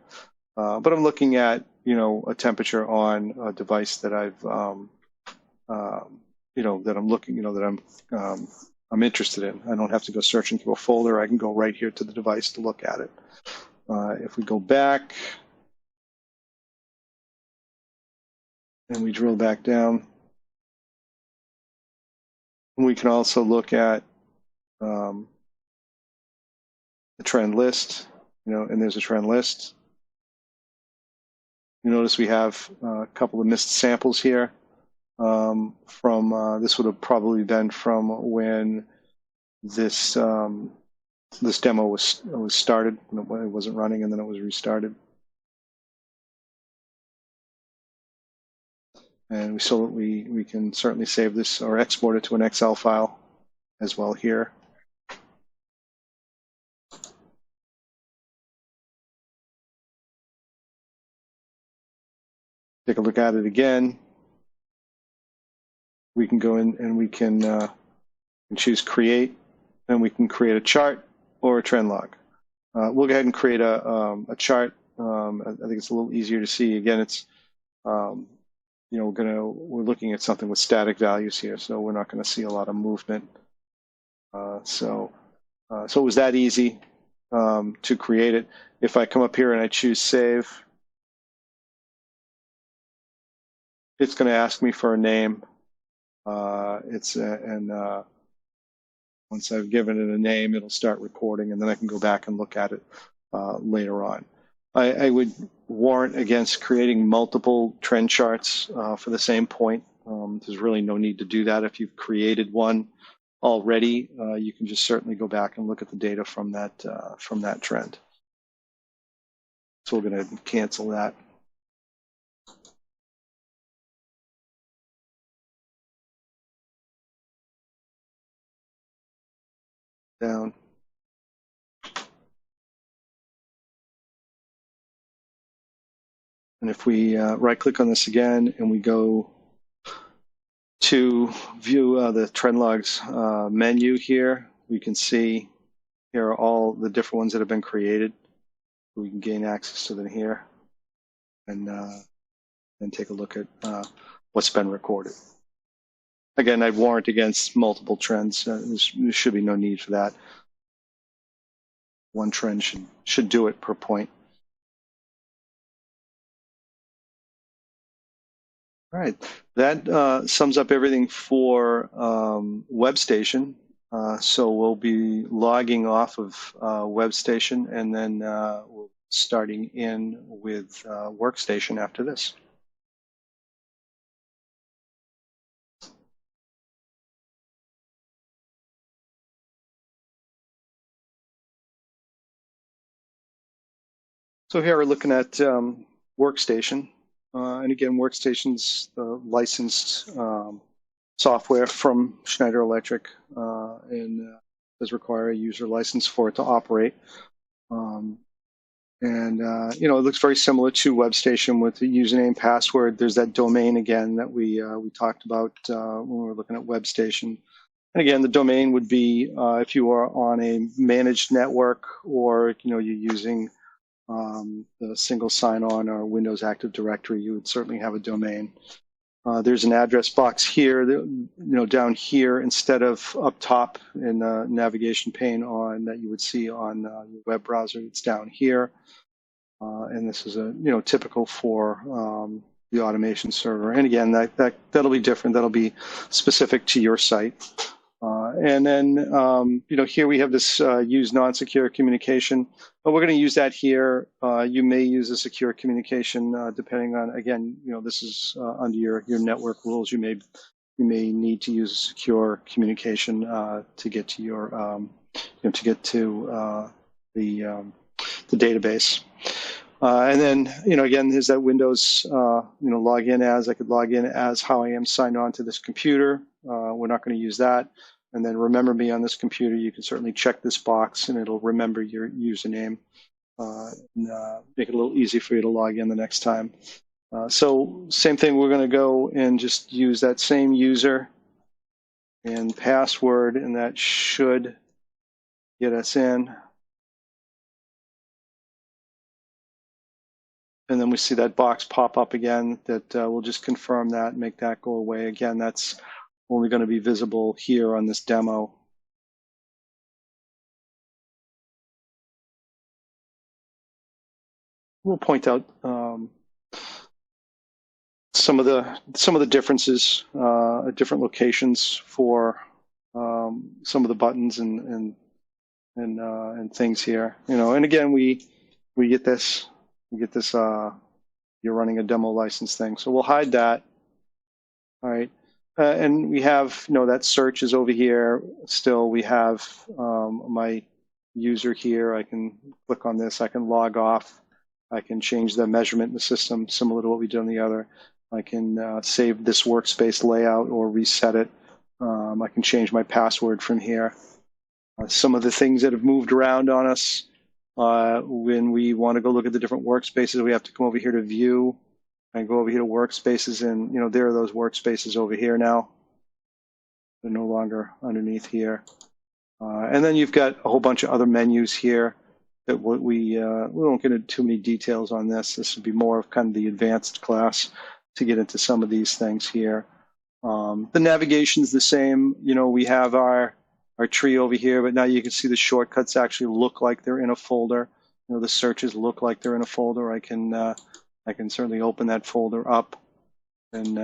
but I'm looking at a temperature on a device that I've that I'm looking that I'm interested in. I don't have to go searching through a folder. I can go right here to the device to look at it. If we go back and we drill back down, we can also look at the trend list, and there's a trend list. You notice we have a couple of missed samples here from this would have probably been from when this this demo was started, when it wasn't running, and then it was restarted. And we can certainly save this or export it to an Excel file as well here. Take a look at it again. We can go in and we can choose create, and we can create a chart or a trend log. We'll go ahead and create a chart. I think it's a little easier to see. Again, it's we're looking at something with static values here, so we're not going to see a lot of movement. So it was that easy to create it. If I come up here and I choose save, it's going to ask me for a name. Once I've given it a name, it'll start recording, and then I can go back and look at it later on. I would warn against creating multiple trend charts for the same point. There's really no need to do that. If you've created one already, you can just certainly go back and look at the data from that trend. So we're going to cancel that. Down. And if we right-click on this again and we go to view the trend logs menu here, we can see here are all the different ones that have been created. We can gain access to them here and take a look at what's been recorded. Again, I'd warrant against multiple trends. There should be no need for that. One trend should do it per point. All right, that sums up everything for WebStation. So we'll be logging off of WebStation, and then we'll starting in with Workstation after this. So here we're looking at Workstation. And again, Workstation's licensed software from Schneider Electric and does require a user license for it to operate. You know, it looks very similar to WebStation with the username, password. There's that domain again that we talked about when we were looking at WebStation. And again, the domain would be if you are on a managed network, or you know you're using the single sign-on or Windows Active Directory, you would certainly have a domain. There's an address box here, you know, down here instead of up top in the navigation pane on that you would see on your web browser. It's down here, and this is a typical for the automation server. And again, that'll be different. That'll be specific to your site. And then, here we have this use non-secure communication. But we're going to use that here. You may use a secure communication depending on, again, this is under your network rules. You may need to use a secure communication to get to your, the database. And then, again, there's that Windows, log in as. I could log in as how I am signed on to this computer. We're not going to use that. And then remember me on this computer. You can certainly check this box, and it'll remember your username and make it a little easy for you to log in the next time. So same thing, we're going to go and just use that same user and password, and that should get us in. And then we see that box pop up again that we'll just confirm that and make that go away. Again, that's only going to be visible here on this demo. We'll point out some of the differences at different locations for some of the buttons and things here. And again, we get this. You're running a demo license thing, so we'll hide that. All right, and we have that search is over here. Still, we have my user here. I can click on this. I can log off. I can change the measurement in the system, similar to what we did on the other. I can save this workspace layout or reset it. I can change my password from here. Some of the things that have moved around on us. When we want to go look at the different workspaces, we have to come over here to view and go over here to workspaces, and there are those workspaces over here now. They're no longer underneath here. And then you've got a whole bunch of other menus here that we won't get into too many details on this. This would be more of kind of the advanced class to get into some of these things here. The navigation's the same. We have our tree over here, but now you can see the shortcuts actually look like they're in a folder. The searches look like they're in a folder. I can certainly open that folder up, and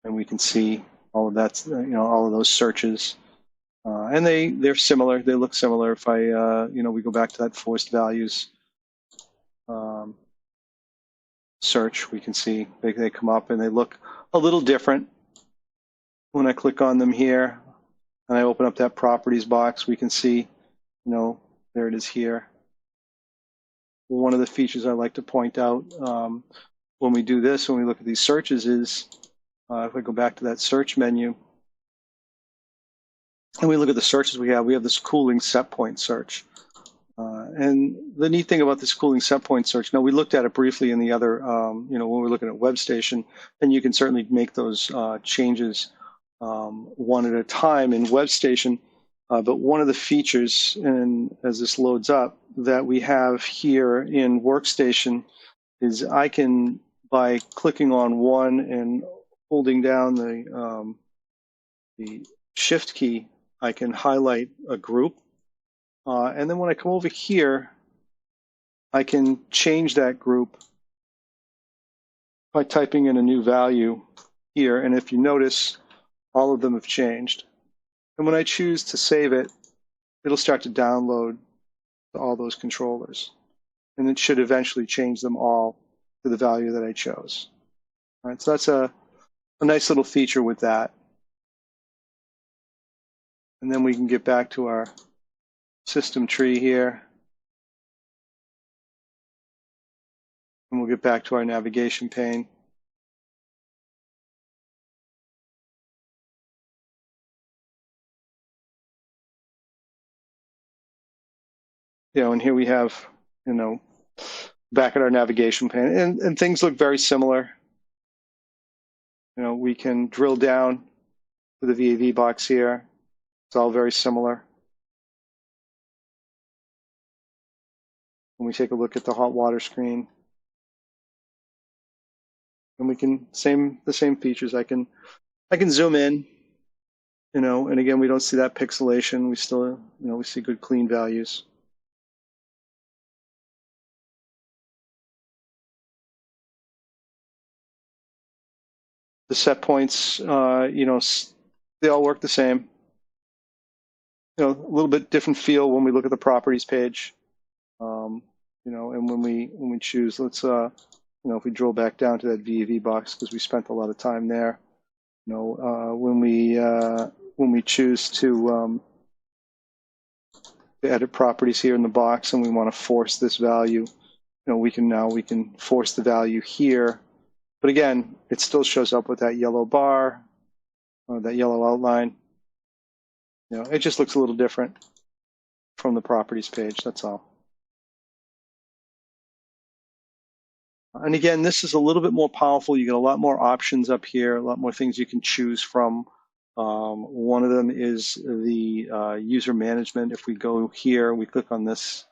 we can see all of that. All of those searches, and they're similar. They look similar. If we go back to that forced values search, we can see they come up and they look a little different. When I click on them here, and I open up that properties box, we can see, there it is here. One of the features I like to point out when we do this, when we look at these searches, is if I go back to that search menu, and we look at the searches we have this cooling set point search. And the neat thing about this cooling set point search, now we looked at it briefly in the other, when we were looking at WebStation, and you can certainly make those changes one at a time in WebStation. But one of the features, and as this loads up, that we have here in Workstation is I can, by clicking on one and holding down the Shift key, I can highlight a group. And then when I come over here, I can change that group by typing in a new value here. And if you notice, all of them have changed. And when I choose to save it, it'll start to download all those controllers. And it should eventually change them all to the value that I chose. All right, so that's a nice little feature with that. And then we can get back to our system tree here. And we'll get back to our navigation pane. And here we have, back at our navigation pane, and things look very similar. We can drill down to the VAV box here. It's all very similar. When we take a look at the hot water screen, and we can the same features. I can zoom in, and again, we don't see that pixelation. We still, we see good clean values. The set points, they all work the same. A little bit different feel when we look at the properties page. And when we choose, let's, if we drill back down to that VAV box, because we spent a lot of time there. When we choose to edit properties here in the box, and we want to force this value, we can force the value here. But again, it still shows up with that yellow bar, that yellow outline. It just looks a little different from the properties page, that's all. And again, this is a little bit more powerful. You get a lot more options up here, a lot more things you can choose from. One of them is the user management. If we go here, we click on this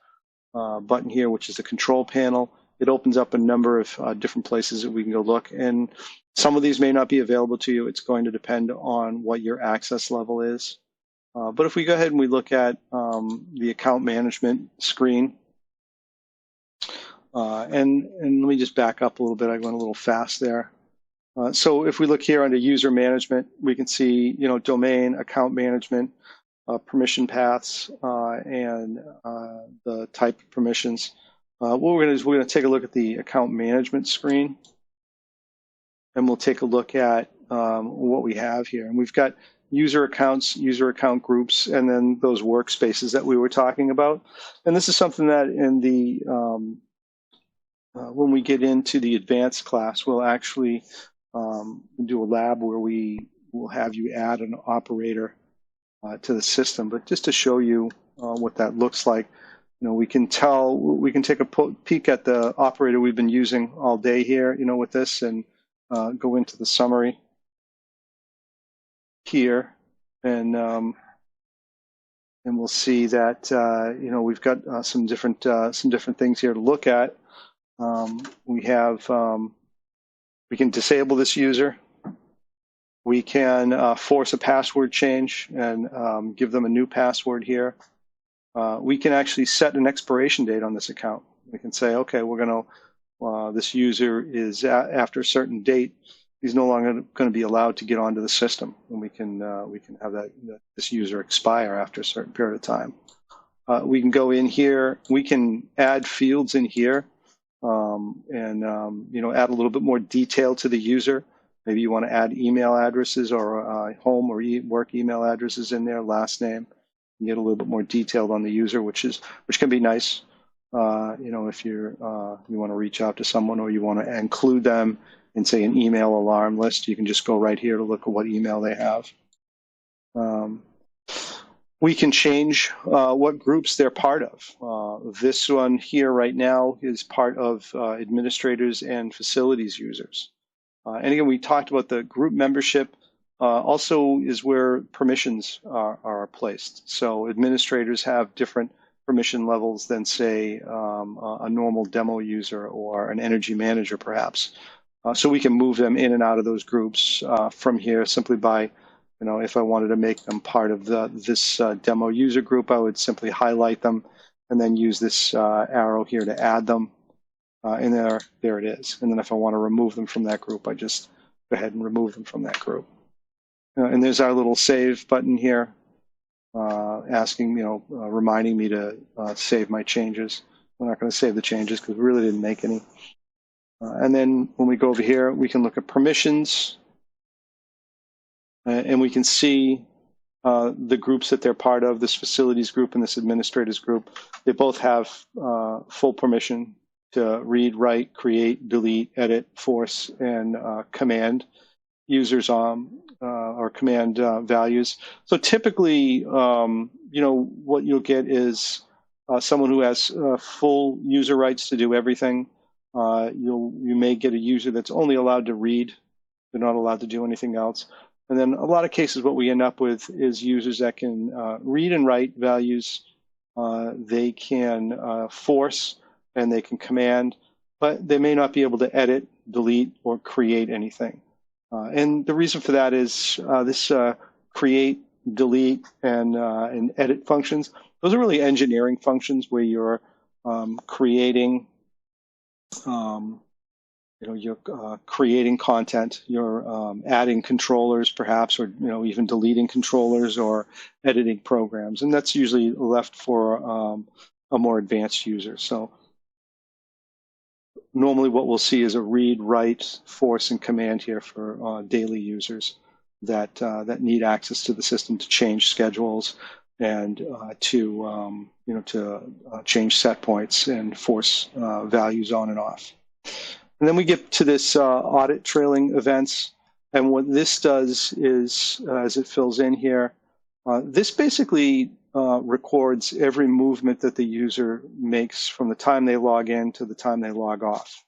button here, which is the control panel. It opens up a number of different places that we can go look. And some of these may not be available to you. It's going to depend on what your access level is. But if we go ahead and we look at the account management screen, and let me just back up a little bit. I went a little fast there. So if we look here under user management, we can see, domain, account management, permission paths, and the type of permissions. What we're going to do is we're going to take a look at the account management screen, and we'll take a look at what we have here. And we've got user accounts, user account groups, and then those workspaces that we were talking about. And this is something that in the when we get into the advanced class, we'll actually do a lab where we will have you add an operator to the system. But just to show you what that looks like, we can take a peek at the operator we've been using all day here, with this, and go into the summary here, and we'll see that we've got some different things here to look at. We can disable this user. We can force a password change and give them a new password here. We can actually set an expiration date on this account. We can say, okay, we're going to, this user is after a certain date, he's no longer going to be allowed to get onto the system, and we can have this user expire after a certain period of time. We can go in here. We can add fields in here, and add a little bit more detail to the user. Maybe you want to add email addresses or home or work email addresses in there, last name. You get a little bit more detailed on the user, which can be nice. If you want to reach out to someone or you want to include them in, say, an email alarm list, you can just go right here to look at what email they have. We can change what groups they're part of. This one here right now is part of administrators and facilities users. And again, we talked about the group membership also is where permissions are placed. So administrators have different permission levels than, say, a normal demo user or an energy manager, perhaps. So we can move them in and out of those groups from here simply by, if I wanted to make them part of this demo user group, I would simply highlight them and then use this arrow here to add them. and there it is. And then if I want to remove them from that group, I just go ahead and remove them from that group. And there's our little save button here, asking, reminding me to save my changes. We're not going to save the changes because we really didn't make any. And then when we go over here, we can look at permissions, and we can see the groups that they're part of, this facilities group and this administrators group. They both have full permission to read, write, create, delete, edit, force, and command users or command values. So typically, what you'll get is someone who has full user rights to do everything. You may get a user that's only allowed to read. They're not allowed to do anything else. And then a lot of cases, what we end up with is users that can read and write values. They can force and they can command, but they may not be able to edit, delete, or create anything. And the reason for that is this create, delete, and edit functions. Those are really engineering functions where you're creating, you're creating content, you're adding controllers perhaps, or even deleting controllers or editing programs, and that's usually left for a more advanced user. So normally what we'll see is a read, write, force, and command here for daily users that need access to the system to change schedules and to change set points and force values on and off. And then we get to this audit trailing events. And what this does is, as it fills in here, this basically records every movement that the user makes from the time they log in to the time they log off.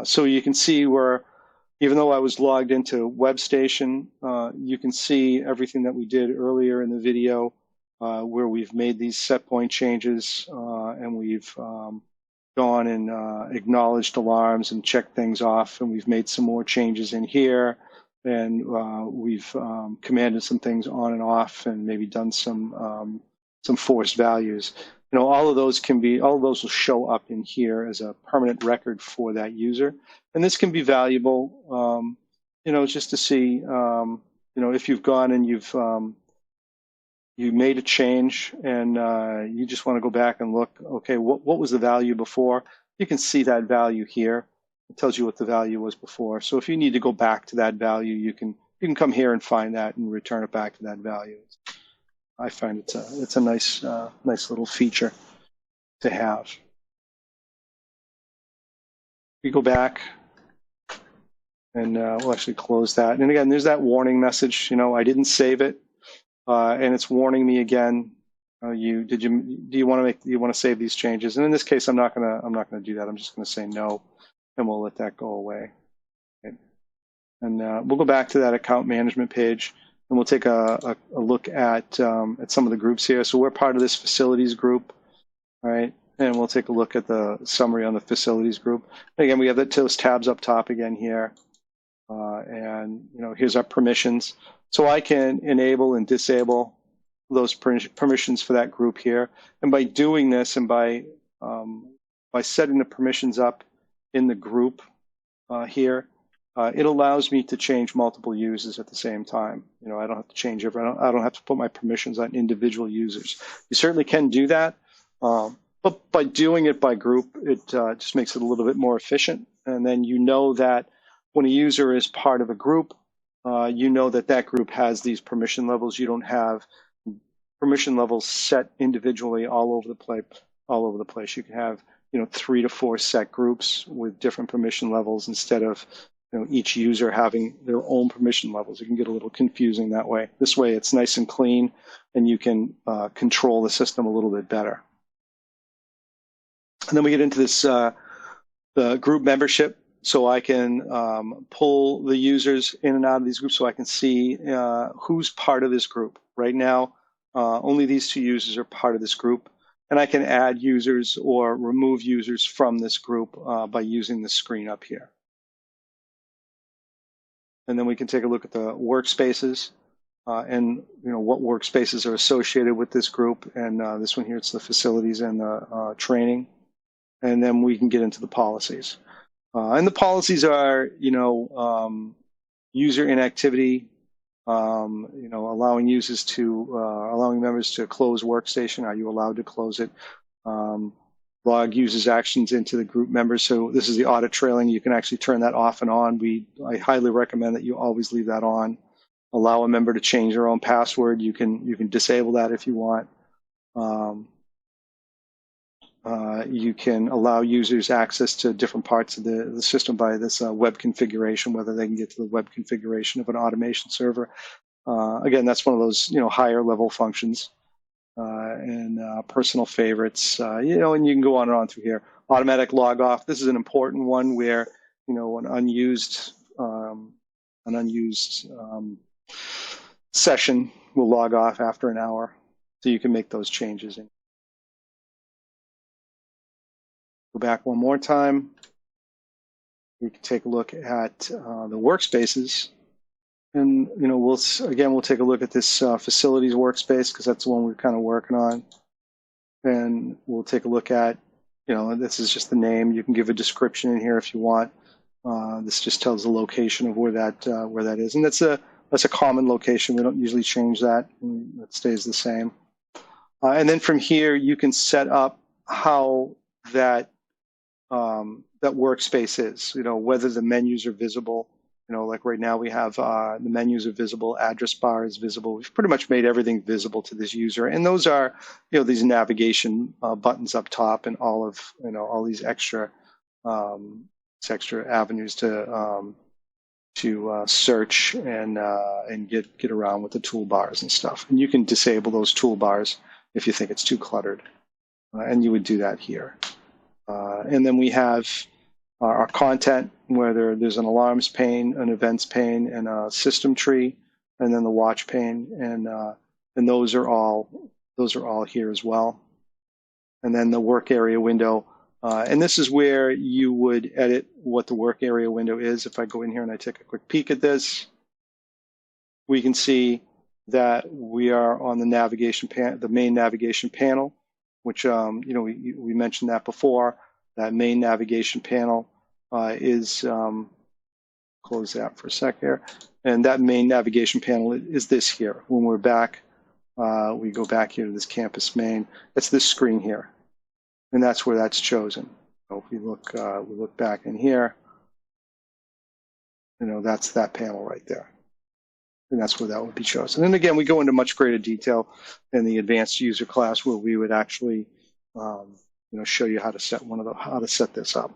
So you can see where, even though I was logged into WebStation, you can see everything that we did earlier in the video where we've made these set point changes and we've gone and acknowledged alarms and checked things off, and we've made some more changes in here, and we've commanded some things on and off, and maybe done some forced values. All of those will show up in here as a permanent record for that user, and this can be valuable, just to see, if you've gone and you made a change and you just want to go back and look, okay, what was the value before? You can see that value here. It tells you what the value was before. So if you need to go back to that value, you can come here and find that and return it back to that value. I find it's a nice little feature to have. We go back and we'll actually close that. And again, there's that warning message. I didn't save it. And it's warning me again. Do you want to save these changes? And in this case, I'm not gonna do that. I'm just gonna say no, and we'll let that go away. Okay. And we'll go back to that account management page, and we'll take a look at some of the groups here. So we're part of this facilities group, all right? And we'll take a look at the summary on the facilities group. And again, we have those tabs up top again here, and here's our permissions. So I can enable and disable those permissions for that group here. And by doing this and by setting the permissions up in the group here, it allows me to change multiple users at the same time. I don't have to change I don't have to put my permissions on individual users. You certainly can do that, but by doing it by group, it just makes it a little bit more efficient. And then that when a user is part of a group, that group has these permission levels. You don't have permission levels set individually all over the place. You can have 3 to 4 set groups with different permission levels instead of each user having their own permission levels. It can get a little confusing that way. This way, it's nice and clean, and you can control the system a little bit better. And then we get into this the group membership. So I can pull the users in and out of these groups so I can see who's part of this group. Right now, only these 2 users are part of this group. And I can add users or remove users from this group by using the screen up here. And then we can take a look at the workspaces and what workspaces are associated with this group. And this one here, it's the facilities and the training. and then we can get into the policies. And the policies are, user inactivity, allowing users to, allowing members to close workstation. Are you allowed to close it? Log users' actions into the group members. So this is the audit trailing. You can actually turn that off and on. I highly recommend that you always leave that on. Allow a member to change their own password. You can disable that if you want. You can allow users access to different parts of the system by this web configuration, whether they can get to the web configuration of an automation server. Again, that's one of those higher level functions. And personal favorites, and you can go on and on through here. Automatic log off. This is an important one where an unused session will log off after an hour, so you can make those changes. Go back one more time. We can take a look at the workspaces. And we'll take a look at this facilities workspace, because that's the one we're kind of working on. And we'll take a look at, this is just the name. You can give a description in here if you want. This just tells the location of where that is, and that's a common location. We don't usually change that. It stays the same. And then from here, you can set up how that workspace is. Whether the menus are visible. Like right now we have the menus are visible, address bar is visible. We've pretty much made everything visible to this user. And those are, these navigation buttons up top, and all of, all these extra avenues to search and get around with the toolbars and stuff. And you can disable those toolbars if you think it's too cluttered. And you would do that here. And then we have our content, where there's an alarms pane, an events pane, and a system tree, and then the watch pane, and those are all here as well. And then the work area window, and this is where you would edit what the work area window is. If I go in here and I take a quick peek at this, we can see that we are on the navigation the main navigation panel, which we mentioned that before. That main navigation panel is, close that for a sec here, and that main navigation panel is this here. When we're back, we go back here to this campus main. It's this screen here, and that's where that's chosen. So if we look back in here, that's that panel right there, and that's where that would be chosen. And again, we go into much greater detail in the advanced user class, where we would actually show you how to set this up.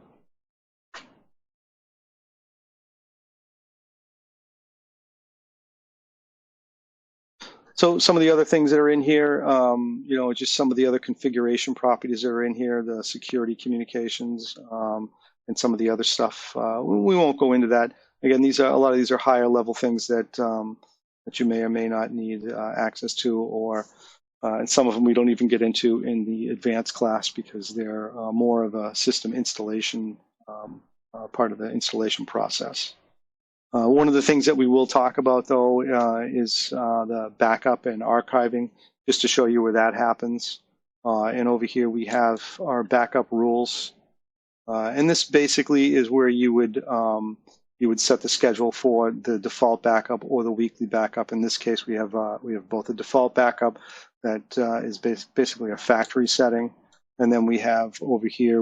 So some of the other things that are in here, just some of the other configuration properties that are in here, the security communications, and some of the other stuff. We won't go into that. Again, a lot of these are higher level things that you may or may not need access to, and some of them we don't even get into in the advanced class, because they're more of a system installation, part of the installation process. One of the things that we will talk about, though, is the backup and archiving, just to show you where that happens. And over here we have our backup rules. And this basically is where you would set the schedule for the default backup or the weekly backup. In this case, we have both a default backup that is basically a factory setting, and then we have over here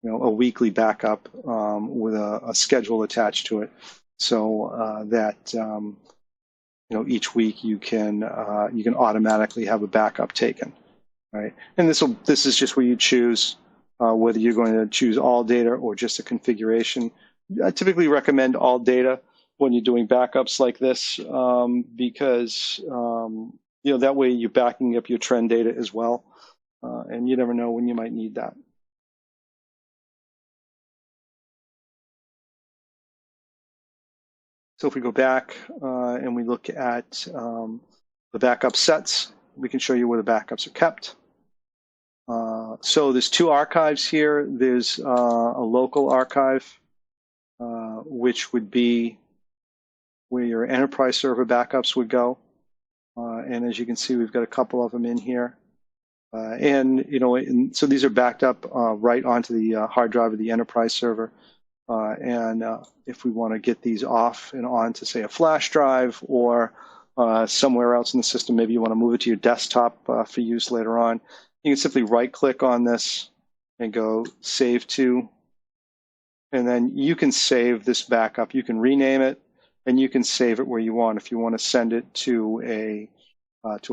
a weekly backup with a schedule attached to it, so that each week you can automatically have a backup taken, right? And this is just where you choose whether you're going to choose all data or just a configuration. I typically recommend all data when you're doing backups like this, because that way you're backing up your trend data as well, and you never know when you might need that. So if we go back and we look at the backup sets, we can show you where the backups are kept. So there's two archives here. There's a local archive, which would be where your enterprise server backups would go. And as you can see, we've got a couple of them in here. And so these are backed up right onto the hard drive of the enterprise server. And if we want to get these off and onto, say, a flash drive or somewhere else in the system, maybe you want to move it to your desktop for use later on, you can simply right-click on this and go Save To, and then you can save this backup. You can rename it, and you can save it where you want. If you want to send it to a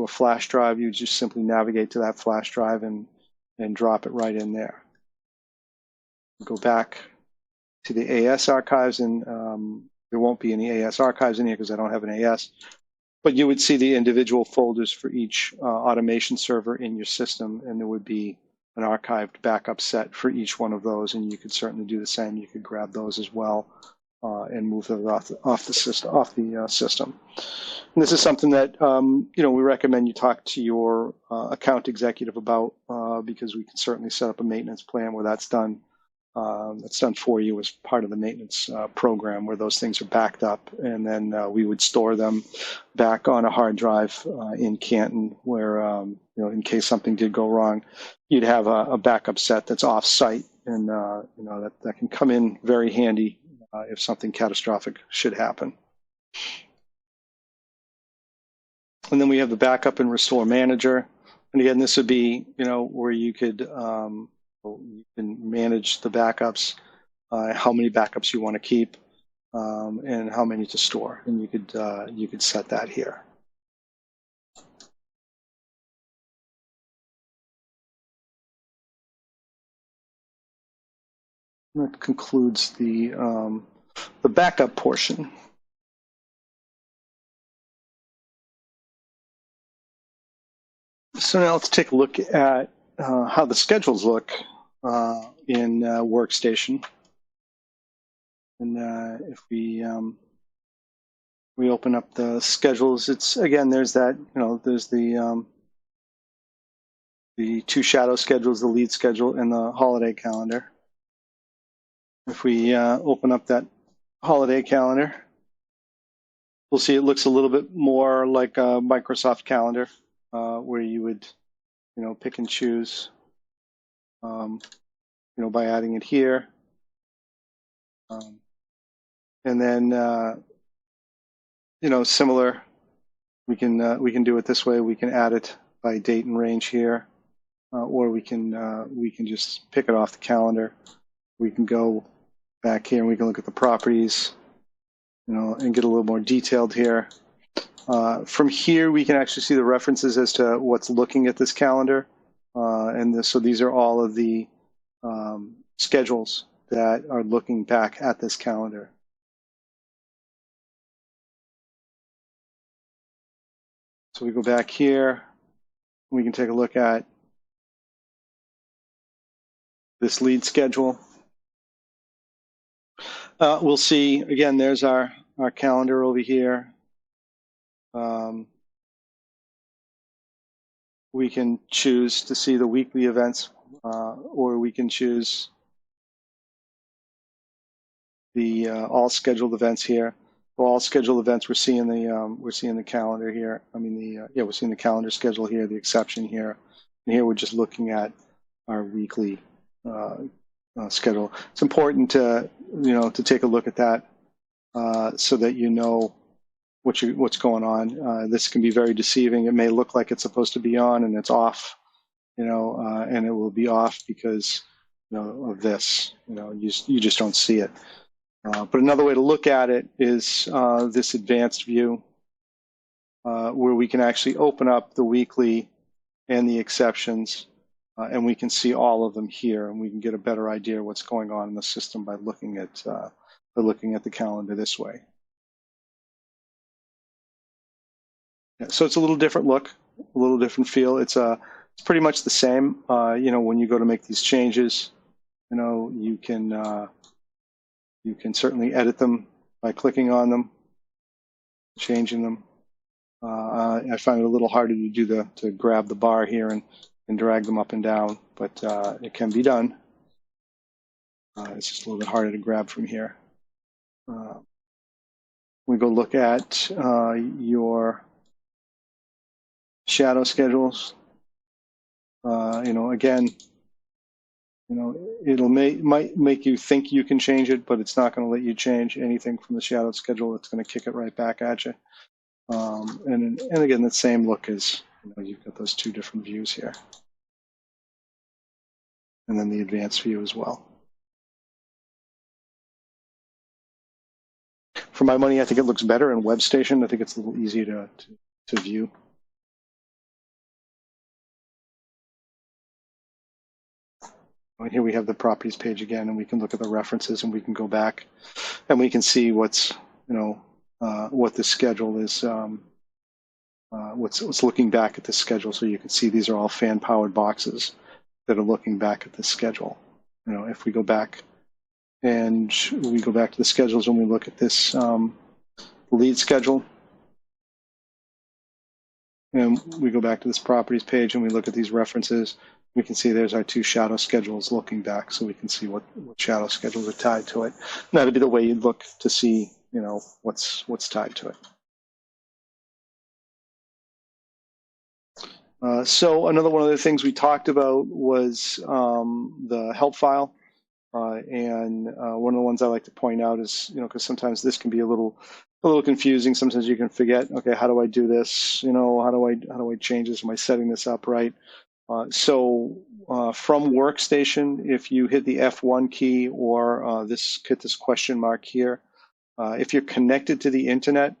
flash drive, you just simply navigate to that flash drive and drop it right in there. Go back to the AS archives, and there won't be any AS archives in here because I don't have an AS, but you would see the individual folders for each automation server in your system, and there would be an archived backup set for each one of those, and you could certainly do the same. You could grab those as well and move those off the system. And this is something that we recommend you talk to your account executive about because we can certainly set up a maintenance plan where that's done. That's done for you as part of the maintenance program, where those things are backed up, and then we would store them back on a hard drive in Canton, where in case something did go wrong, you'd have a backup set that's off-site, and that can come in very handy if something catastrophic should happen. And then we have the backup and restore manager, and again, this would be where you could you can manage the backups, how many backups you want to keep, and how many to store, and you could set that here. That concludes the backup portion. So now let's take a look at how the schedules look in Workstation. And if we open up the schedules, it's again there's that there's the two shadow schedules, the lead schedule and the holiday calendar. If we open up that holiday calendar, we'll see it looks a little bit more like a Microsoft calendar, where you would pick and choose by adding it here. And then similar, we can do it this way. We can add it by date and range here, or we can just pick it off the calendar. We can go back here and we can look at the properties, and get a little more detailed here. From here, we can actually see the references as to what's looking at this calendar, so these are all of the schedules that are looking back at this calendar. So we go back here, we can take a look at this lead schedule. We'll see, again, there's our calendar over here. We can choose to see the weekly events, or we can choose the all scheduled events here. For all scheduled events, we're seeing the calendar here. We're seeing the calendar schedule here, the exception here, and here we're just looking at our weekly schedule. It's important to take a look at that so that you know what's going on. This can be very deceiving. It may look like it's supposed to be on and it's off, and it will be off because of this. You just don't see it. But another way to look at it is this advanced view, where we can actually open up the weekly and the exceptions, and we can see all of them here, and we can get a better idea of what's going on in the system by looking at the calendar this way. Yeah, so it's a little different look, a little different feel. It's pretty much the same. When you go to make these changes, you can certainly edit them by clicking on them, changing them. I find it a little harder to do to grab the bar here and drag them up and down, but it can be done. It's just a little bit harder to grab from here. We go look at your shadow schedules. Again, it'll might make you think you can change it, but it's not going to let you change anything from the shadow schedule. It's going to kick it right back at you. And again, the same look is, you've got those two different views here. And then the advanced view as well. For my money, I think it looks better in WebStation. I think it's a little easier to view. And here we have the properties page again, and we can look at the references, and we can go back, and we can see what's, what the schedule is, what's looking back at the schedule. So you can see these are all fan-powered boxes that are looking back at the schedule. If we go back and we go back to the schedules and we look at this lead schedule, and we go back to this properties page and we look at these references, we can see there's our two shadow schedules looking back, so we can see what shadow schedules are tied to it. And that'd be the way you'd look to see, what's tied to it. So another one of the things we talked about was the help file. And one of the ones I like to point out is, because sometimes this can be a little confusing. Sometimes you can forget, okay, how do I do this? How do I change this? Am I setting this up right? So from Workstation, if you hit the F1 key or hit this question mark here, if you're connected to the internet,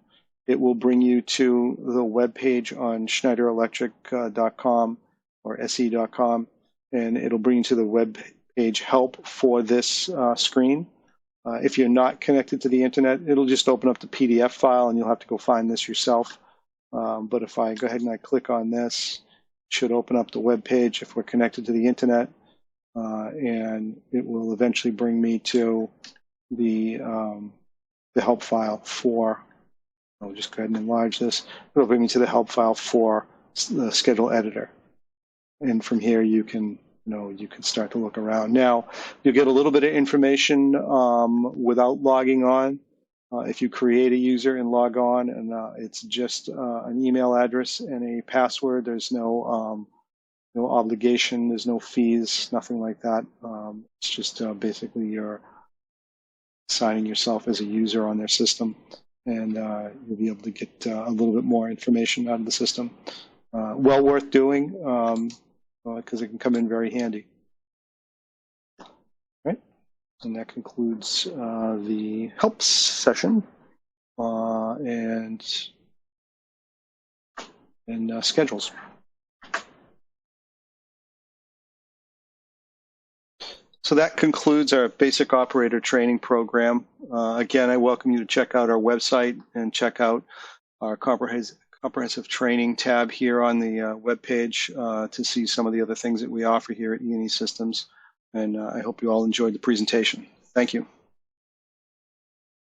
it will bring you to the web page on schneiderelectric.com or se.com, and it'll bring you to the web page help for this screen. If you're not connected to the internet, it'll just open up the PDF file, and you'll have to go find this yourself. But if I go ahead and I click on this, it should open up the web page if we're connected to the internet, and it will eventually bring me to the help file for. I'll just go ahead and enlarge this. It'll bring me to the help file for the schedule editor, and from here you can start to look around. Now you'll get a little bit of information without logging on. If you create a user and log on, and it's just an email address and a password. There's no obligation. There's no fees. Nothing like that. It's just basically you're signing yourself as a user on their system, and you'll be able to get a little bit more information out of the system. Well worth doing, because it can come in very handy. All right, and that concludes the help session and schedules. So that concludes our basic operator training program. Again, I welcome you to check out our website and check out our comprehensive training tab here on the web page to see some of the other things that we offer here at E&E Systems. And I hope you all enjoyed the presentation. Thank you.